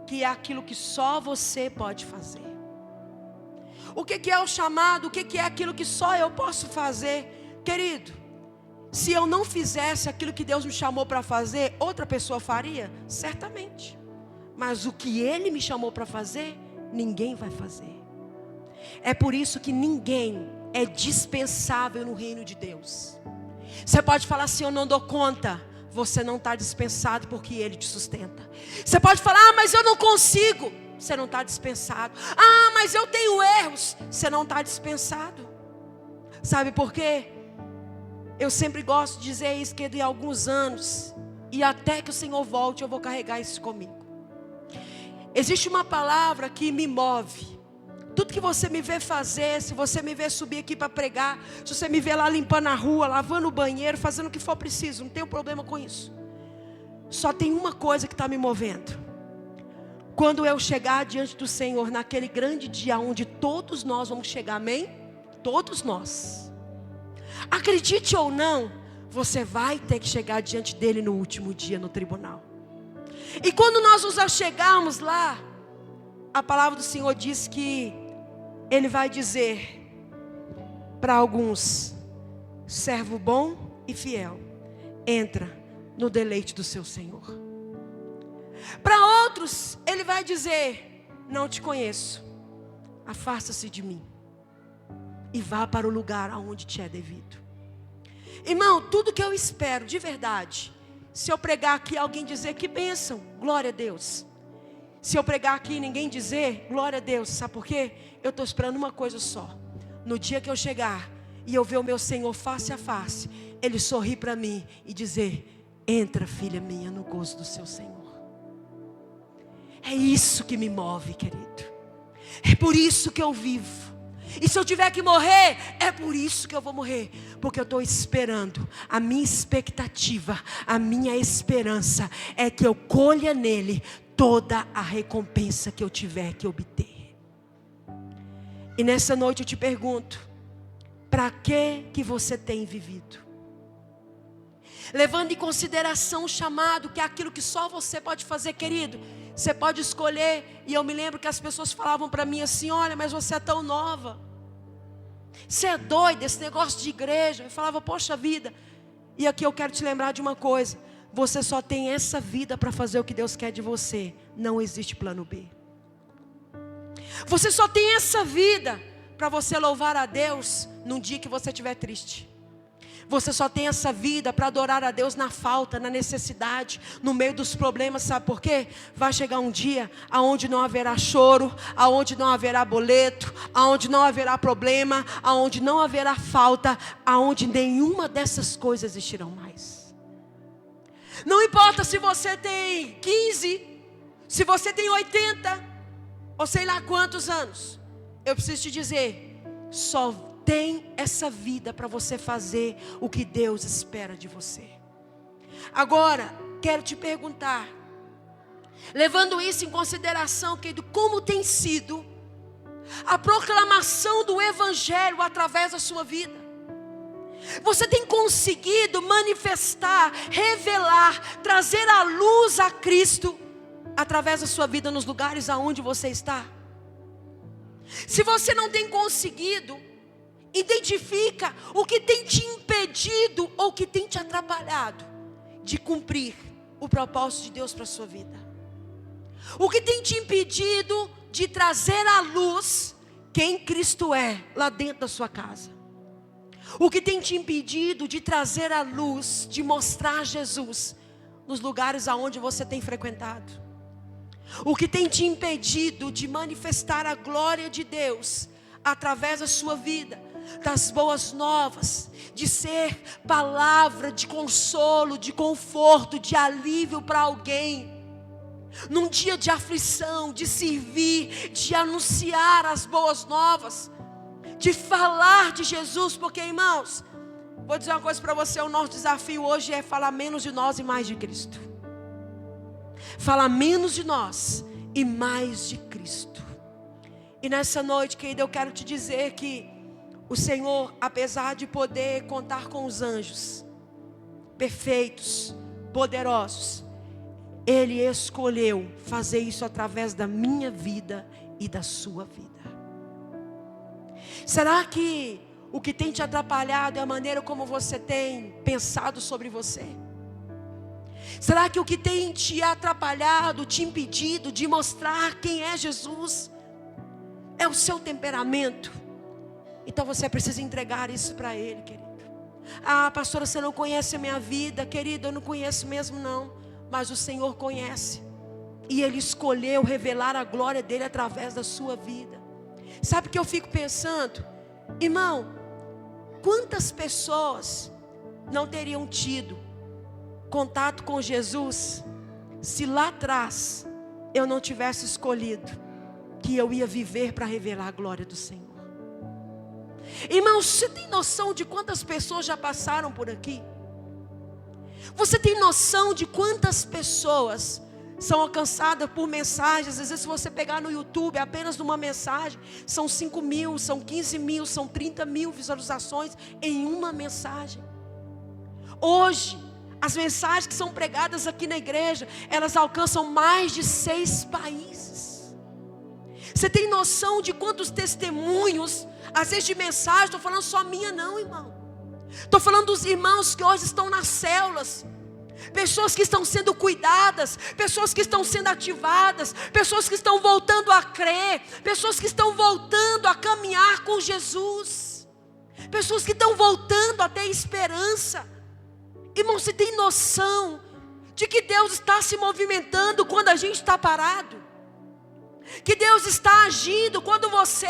que é aquilo que só você pode fazer. O que é o chamado? O que é aquilo que só eu posso fazer? Querido, se eu não fizesse aquilo que Deus me chamou para fazer, outra pessoa faria? Certamente. Mas o que Ele me chamou para fazer, ninguém vai fazer. É por isso que ninguém é dispensável no reino de Deus. Você pode falar assim, eu não dou conta. Você não está dispensado porque Ele te sustenta. Você pode falar, mas eu não consigo. Você não está dispensado. Mas eu tenho erros. Você não está dispensado. Sabe por quê? Eu sempre gosto de dizer isso, que de alguns anos, e até que o Senhor volte, eu vou carregar isso comigo. Existe uma palavra que me move. Tudo que você me vê fazer, se você me vê subir aqui para pregar, se você me vê lá limpando a rua, lavando o banheiro, fazendo o que for preciso, não tenho problema com isso. Só tem uma coisa que está me movendo. Quando eu chegar diante do Senhor, naquele grande dia onde todos nós vamos chegar, amém? Todos nós. Acredite ou não, você vai ter que chegar diante dele no último dia no tribunal. E quando nós nos achegarmos lá, a palavra do Senhor diz que Ele vai dizer para alguns: servo bom e fiel, entra no deleite do seu Senhor. Para outros, Ele vai dizer: não te conheço, afasta-se de mim e vá para o lugar aonde te é devido. Irmão, tudo que eu espero de verdade, se eu pregar aqui alguém dizer que bênção, glória a Deus. Se eu pregar aqui e ninguém dizer, glória a Deus, sabe por quê? Eu estou esperando uma coisa só. No dia que eu chegar e eu ver o meu Senhor face a face, Ele sorrir para mim e dizer: entra, filha minha, no gozo do seu Senhor. É isso que me move, querido. É por isso que eu vivo. E se eu tiver que morrer, é por isso que eu vou morrer. Porque eu estou esperando. A minha expectativa, a minha esperança é que eu colha nele toda a recompensa que eu tiver que obter. E nessa noite eu te pergunto: para que você tem vivido? Levando em consideração o chamado, que é aquilo que só você pode fazer, querido. Você pode escolher. E eu me lembro que as pessoas falavam para mim assim: olha, mas você é tão nova, você é doida, esse negócio de igreja. Eu falava: poxa vida. E aqui eu quero te lembrar de uma coisa: você só tem essa vida para fazer o que Deus quer de você. Não existe plano B. Você só tem essa vida para você louvar a Deus num dia que você estiver triste. Você só tem essa vida para adorar a Deus na falta, na necessidade, no meio dos problemas. Sabe por quê? Vai chegar um dia aonde não haverá choro, aonde não haverá boleto, aonde não haverá problema, aonde não haverá falta, aonde nenhuma dessas coisas existirão mais. Não importa se você tem 15, se você tem 80, ou sei lá quantos anos. Eu preciso te dizer, só tem essa vida para você fazer o que Deus espera de você. Agora, quero te perguntar, levando isso em consideração, querido, como tem sido a proclamação do Evangelho através da sua vida? Você tem conseguido manifestar, revelar, trazer à luz a Cristo através da sua vida nos lugares aonde você está? Se você não tem conseguido, identifica o que tem te impedido ou o que tem te atrapalhado de cumprir o propósito de Deus para a sua vida. O que tem te impedido de trazer à luz quem Cristo é lá dentro da sua casa. O que tem te impedido de trazer à luz, de mostrar Jesus nos lugares aonde você tem frequentado. O que tem te impedido de manifestar a glória de Deus através da sua vida, das boas novas, de ser palavra de consolo, de conforto, de alívio para alguém, num dia de aflição, de servir, de anunciar as boas novas, de falar de Jesus. Porque, irmãos, vou dizer uma coisa para você: o nosso desafio hoje é falar menos de nós e mais de Cristo. Falar menos de nós e mais de Cristo. E nessa noite, querida, eu quero te dizer que o Senhor, apesar de poder contar com os anjos perfeitos, poderosos, Ele escolheu fazer isso através da minha vida e da sua vida. Será que o que tem te atrapalhado é a maneira como você tem pensado sobre você? Será que o que tem te atrapalhado, te impedido de mostrar quem é Jesus, é o seu temperamento? Então você precisa entregar isso para Ele, querido. Ah, pastora, você não conhece a minha vida. Querido, eu não conheço mesmo não. Mas o Senhor conhece. E Ele escolheu revelar a glória dEle através da sua vida. Sabe o que eu fico pensando? Irmão, quantas pessoas não teriam tido contato com Jesus se lá atrás eu não tivesse escolhido que eu ia viver para revelar a glória do Senhor? Irmãos, você tem noção de quantas pessoas já passaram por aqui? Você tem noção de quantas pessoas são alcançadas por mensagens? Às vezes, se você pegar no YouTube, apenas numa mensagem, são 5 mil, são 15 mil, são 30 mil visualizações em uma mensagem. Hoje, as mensagens que são pregadas aqui na igreja, elas alcançam mais de 6 países. Você tem noção de quantos testemunhos, às vezes de mensagem, estou falando só minha não, irmão. Estou falando dos irmãos que hoje estão nas células. Pessoas que estão sendo cuidadas, pessoas que estão sendo ativadas, pessoas que estão voltando a crer, pessoas que estão voltando a caminhar com Jesus, pessoas que estão voltando a ter esperança. Irmão, você tem noção de que Deus está se movimentando quando a gente está parado? Que Deus está agindo quando você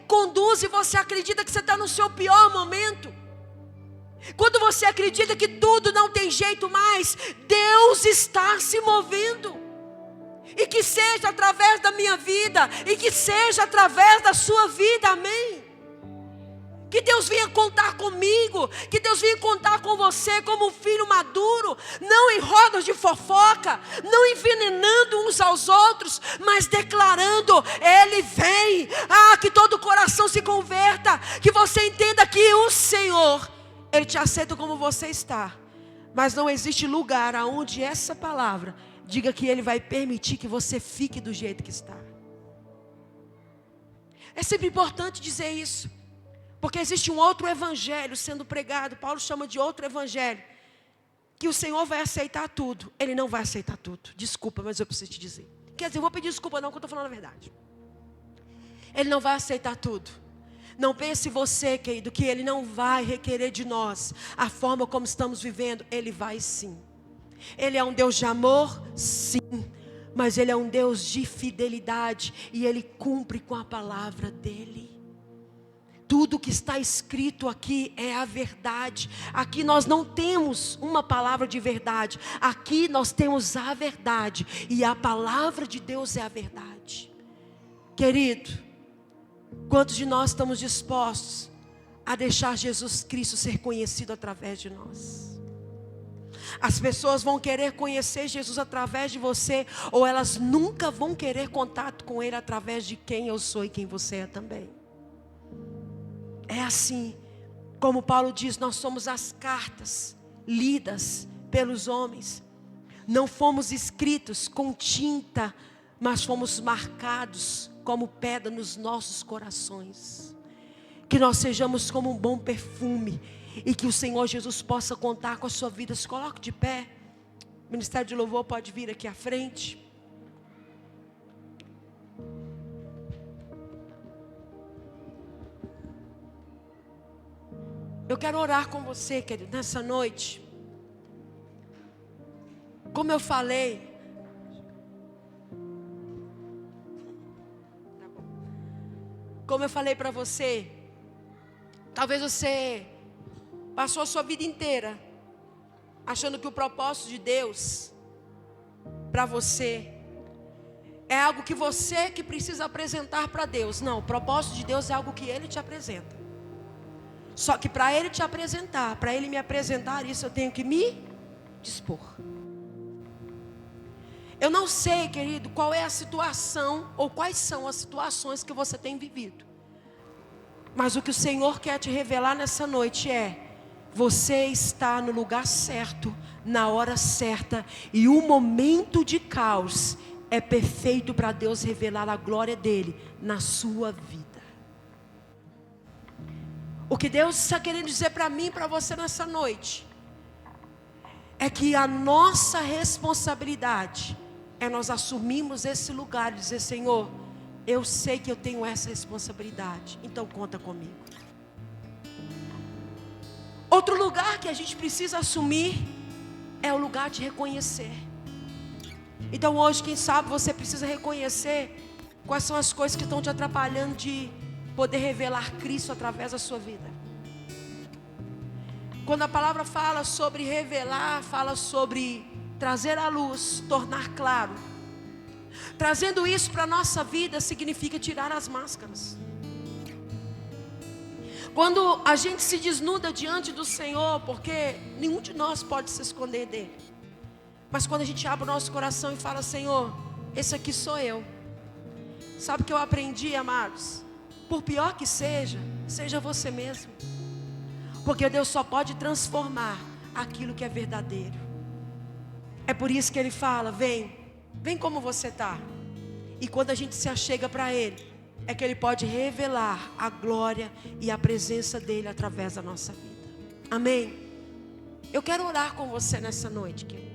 conduz e você acredita que você está no seu pior momento? Quando você acredita que tudo não tem jeito mais, Deus está se movendo. E que seja através da minha vida, e que seja através da sua vida, amém? Que Deus venha contar comigo, que Deus venha contar com você como um filho maduro, não em rodas de fofoca, não envenenando uns aos outros, mas declarando: Ele vem. Que todo o coração se converta, que você entenda que o Senhor, Ele te aceita como você está, mas não existe lugar aonde essa palavra diga que Ele vai permitir que você fique do jeito que está. É sempre importante dizer isso, porque existe um outro evangelho sendo pregado. Paulo chama de outro evangelho, que o Senhor vai aceitar tudo. Ele não vai aceitar tudo. Desculpa, mas eu preciso te dizer. Quer dizer, eu vou pedir desculpa não, que eu estou falando a verdade. Ele não vai aceitar tudo. Não pense você, querido, que Ele não vai requerer de nós a forma como estamos vivendo. Ele vai sim. Ele é um Deus de amor, sim. Mas Ele é um Deus de fidelidade. E Ele cumpre com a palavra dEle. Tudo que está escrito aqui é a verdade. Aqui nós não temos uma palavra de verdade. Aqui nós temos a verdade. E a palavra de Deus é a verdade. Querido, quantos de nós estamos dispostos a deixar Jesus Cristo ser conhecido através de nós? As pessoas vão querer conhecer Jesus através de você, ou elas nunca vão querer contato com Ele através de quem eu sou e quem você é também. É assim, como Paulo diz, nós somos as cartas lidas pelos homens. Não fomos escritos com tinta, mas fomos marcados como pedra nos nossos corações. Que nós sejamos como um bom perfume, e que o Senhor Jesus possa contar com a sua vida. Se coloque de pé. O Ministério de Louvor pode vir aqui à frente. Eu quero orar com você, querido, nessa noite. Como eu falei, para você, talvez você passou a sua vida inteira achando que o propósito de Deus para você é algo que você que precisa apresentar para Deus. Não, o propósito de Deus é algo que Ele te apresenta. Só que para Ele te apresentar, para Ele me apresentar isso, eu tenho que me dispor. Eu não sei, querido, qual é a situação ou quais são as situações que você tem vivido. Mas o que o Senhor quer te revelar nessa noite é: você está no lugar certo, na hora certa, e o momento de caos é perfeito para Deus revelar a glória dEle na sua vida. O que Deus está querendo dizer para mim e para você nessa noite é que a nossa responsabilidade é nós assumirmos esse lugar e dizer: Senhor, eu sei que eu tenho essa responsabilidade, então conta comigo. Outro lugar que a gente precisa assumir é o lugar de reconhecer. Então hoje, quem sabe, você precisa reconhecer quais são as coisas que estão te atrapalhando de poder revelar Cristo através da sua vida. Quando a palavra fala sobre revelar, fala sobre trazer à luz, tornar claro. Trazendo isso para a nossa vida significa tirar as máscaras. Quando a gente se desnuda diante do Senhor, porque nenhum de nós pode se esconder dele. Mas quando a gente abre o nosso coração e fala: Senhor, esse aqui sou eu. Sabe o que eu aprendi, amados? Por pior que seja, seja você mesmo. Porque Deus só pode transformar aquilo que é verdadeiro. É por isso que Ele fala: vem como você está. E quando a gente se achega para Ele, é que Ele pode revelar a glória e a presença dEle através da nossa vida. Amém? Eu quero orar com você nessa noite, querido.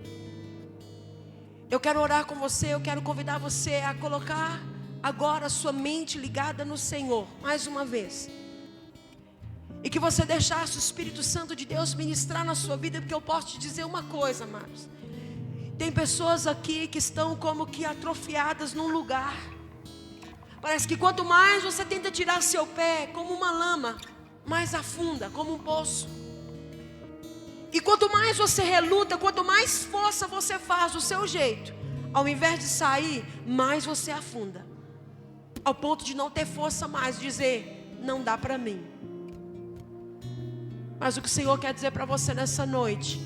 Eu quero orar com você, eu quero convidar você a colocar agora a sua mente ligada no Senhor, mais uma vez. E que você deixasse o Espírito Santo de Deus ministrar na sua vida, porque eu posso te dizer uma coisa, amados. Tem pessoas aqui que estão como que atrofiadas num lugar. Parece que quanto mais você tenta tirar seu pé, como uma lama, mais afunda, como um poço. E quanto mais você reluta, quanto mais força você faz do seu jeito, ao invés de sair, mais você afunda. Ao ponto de não ter força mais, dizer: não dá para mim. Mas o que o Senhor quer dizer para você nessa noite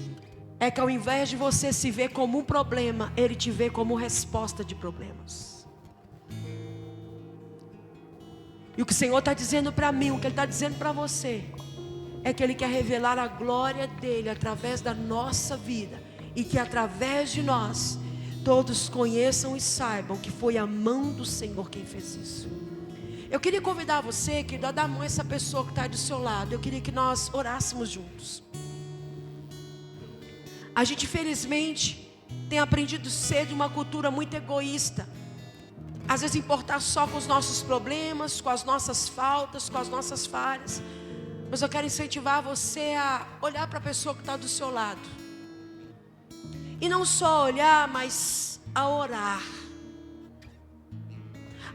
é que ao invés de você se ver como um problema, Ele te vê como resposta de problemas. E o que o Senhor está dizendo para mim, o que Ele está dizendo para você, é que Ele quer revelar a glória dEle através da nossa vida. E que através de nós, todos conheçam e saibam que foi a mão do Senhor quem fez isso. Eu queria convidar você, querido, a dar a mão a essa pessoa que está do seu lado. Eu queria que nós orássemos juntos. A gente, infelizmente, tem aprendido a ser de uma cultura muito egoísta. Às vezes importar só com os nossos problemas, com as nossas faltas, com as nossas falhas. Mas eu quero incentivar você a olhar para a pessoa que está do seu lado. E não só olhar, mas a orar.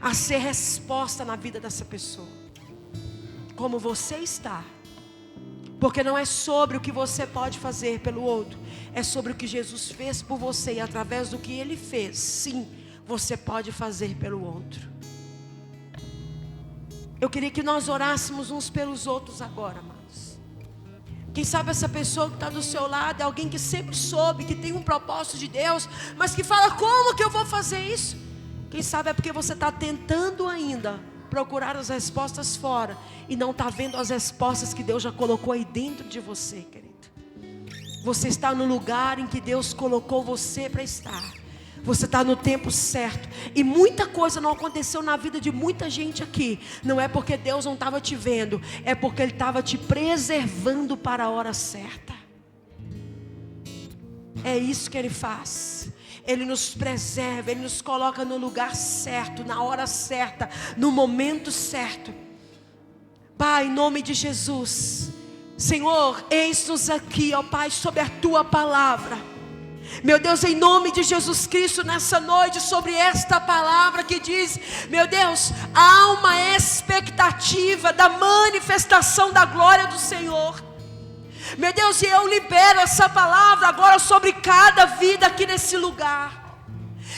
A ser resposta na vida dessa pessoa. Como você está. Porque não é sobre o que você pode fazer pelo outro. É sobre o que Jesus fez por você. E através do que Ele fez, sim, você pode fazer pelo outro. Eu queria que nós orássemos uns pelos outros agora, amados. Quem sabe essa pessoa que está do seu lado é alguém que sempre soube que tem um propósito de Deus, mas que fala: como que eu vou fazer isso? Quem sabe é porque você está tentando ainda procurar as respostas fora e não está vendo as respostas que Deus já colocou aí dentro de você, querido. Você está no lugar em que Deus colocou você para estar. Você está no tempo certo. E muita coisa não aconteceu na vida de muita gente aqui. Não é porque Deus não estava te vendo, é porque Ele estava te preservando para a hora certa. É isso que Ele faz. Ele nos preserva, Ele nos coloca no lugar certo, na hora certa, no momento certo. Pai, em nome de Jesus, Senhor, eis-nos aqui, ó Pai, sob a Tua palavra. Meu Deus, em nome de Jesus Cristo, nessa noite, sobre esta palavra que diz: meu Deus, há uma expectativa da manifestação da glória do Senhor. Meu Deus, e eu libero essa palavra agora sobre cada vida aqui nesse lugar.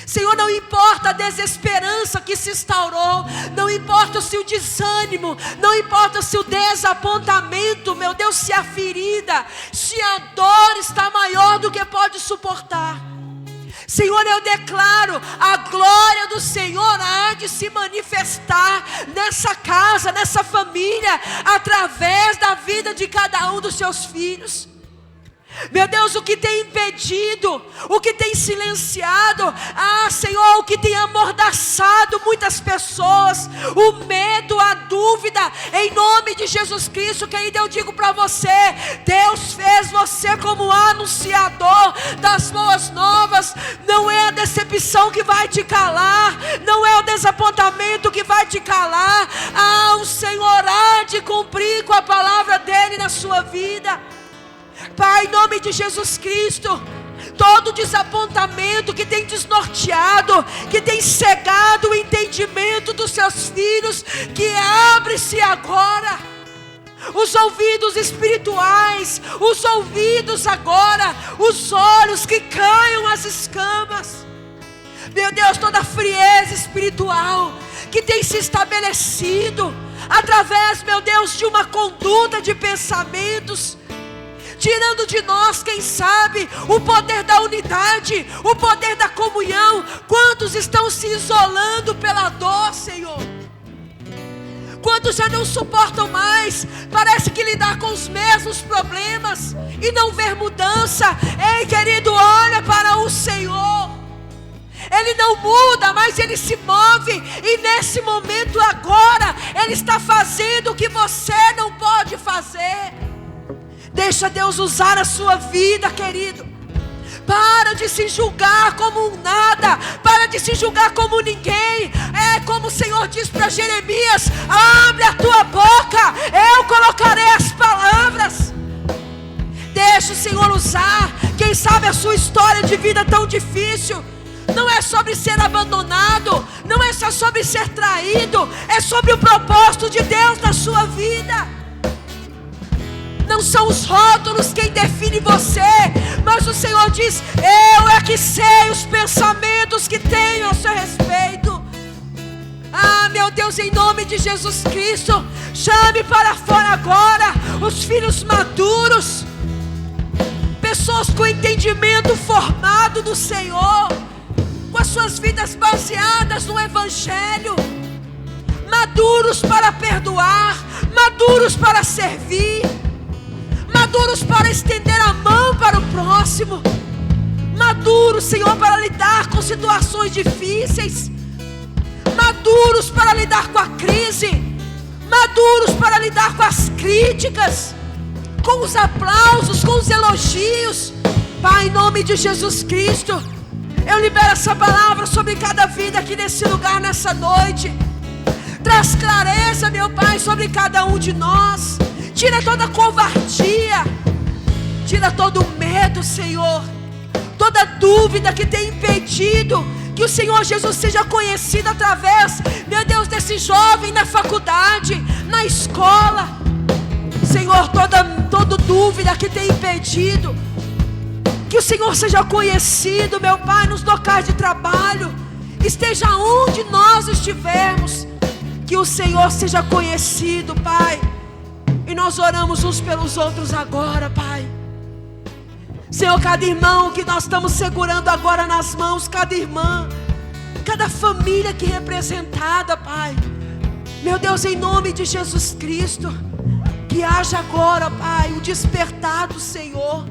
Senhor, não importa a desesperança que se instaurou, não importa se o desânimo, não importa se o desapontamento, meu Deus, se a ferida, se a dor está maior do que pode suportar. Senhor, eu declaro: a glória do Senhor há de se manifestar nessa casa, nessa família, através da vida de cada um dos seus filhos. Meu Deus, o que tem impedido, o que tem silenciado, Senhor, o que tem amordaçado muitas pessoas, o medo, a dúvida, em nome de Jesus Cristo, querido, eu digo para você: Deus fez você como anunciador das boas novas. Não é a decepção que vai te calar, não é o desapontamento que vai te calar. O Senhor há de cumprir com a palavra dEle na sua vida. Pai, em nome de Jesus Cristo, todo desapontamento que tem desnorteado, que tem cegado o entendimento dos seus filhos, que abre-se agora os ouvidos espirituais, os ouvidos agora, os olhos, que caiam as escamas. Meu Deus, toda frieza espiritual que tem se estabelecido através, meu Deus, de uma conduta de pensamentos, tirando de nós, quem sabe, o poder da unidade, o poder da comunhão. Quantos estão se isolando pela dor, Senhor? Quantos já não suportam mais? Parece que lidar com os mesmos problemas e não ver mudança. Ei, querido, olha para o Senhor. Ele não muda, mas Ele se move. E nesse momento agora, Ele está fazendo o que você não pode fazer. Deixa Deus usar a sua vida, querido. Para de se julgar como um nada. Para de se julgar como ninguém. É como o Senhor diz para Jeremias: abre a tua boca, eu colocarei as palavras. Deixa o Senhor usar. Quem sabe a sua história de vida tão difícil não é sobre ser abandonado, não é só sobre ser traído, é sobre o propósito de Deus na sua vida. Não são os rótulos quem define você, mas o Senhor diz: eu é que sei os pensamentos que tenho a seu respeito. Meu Deus, em nome de Jesus Cristo, chame para fora agora os filhos maduros, pessoas com entendimento formado no Senhor, com as suas vidas baseadas no Evangelho, maduros para perdoar, maduros para servir, maduros para estender a mão para o próximo, Maduros, Senhor, para lidar com situações difíceis. Maduros para lidar com a crise. Maduros para lidar com as críticas, com os aplausos, com os elogios. Pai, em nome de Jesus Cristo, eu libero essa palavra sobre cada vida aqui nesse lugar, nessa noite. Traz clareza, meu Pai, sobre cada um de nós. Tira toda covardia. Tira todo medo, Senhor. Toda dúvida que tem impedido que o Senhor Jesus seja conhecido através, meu Deus, desse jovem na faculdade, na escola. Senhor, toda dúvida que tem impedido que o Senhor seja conhecido, meu Pai, nos locais de trabalho, esteja onde nós estivermos, que o Senhor seja conhecido, Pai. E nós oramos uns pelos outros agora, Pai. Senhor, cada irmão que nós estamos segurando agora nas mãos, cada irmã, cada família aqui representada, Pai. Meu Deus, em nome de Jesus Cristo, que haja agora, Pai, o despertar do Senhor.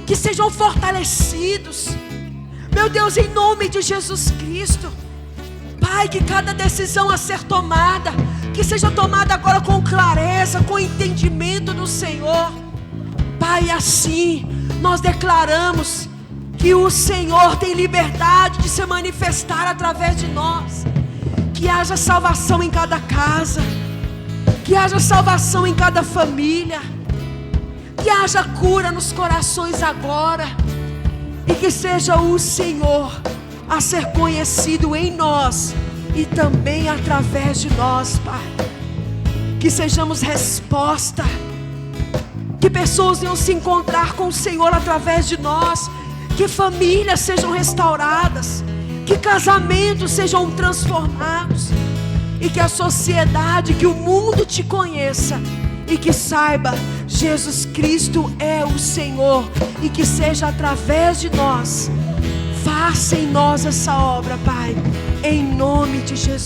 Que sejam fortalecidos, meu Deus, em nome de Jesus Cristo. Pai, que cada decisão a ser tomada, que seja tomada agora com clareza, com entendimento do Senhor. Pai, assim nós declaramos que o Senhor tem liberdade de se manifestar através de nós. Que haja salvação em cada casa, que haja salvação em cada família, que haja cura nos corações agora, e que seja o Senhor a ser conhecido em nós e também através de nós, Pai. Que sejamos resposta, que pessoas venham se encontrar com o Senhor através de nós, que famílias sejam restauradas, que casamentos sejam transformados, e que a sociedade, que o mundo te conheça e que saiba, Jesus Cristo é o Senhor, e que seja através de nós. Faça em nós essa obra, Pai, em nome de Jesus.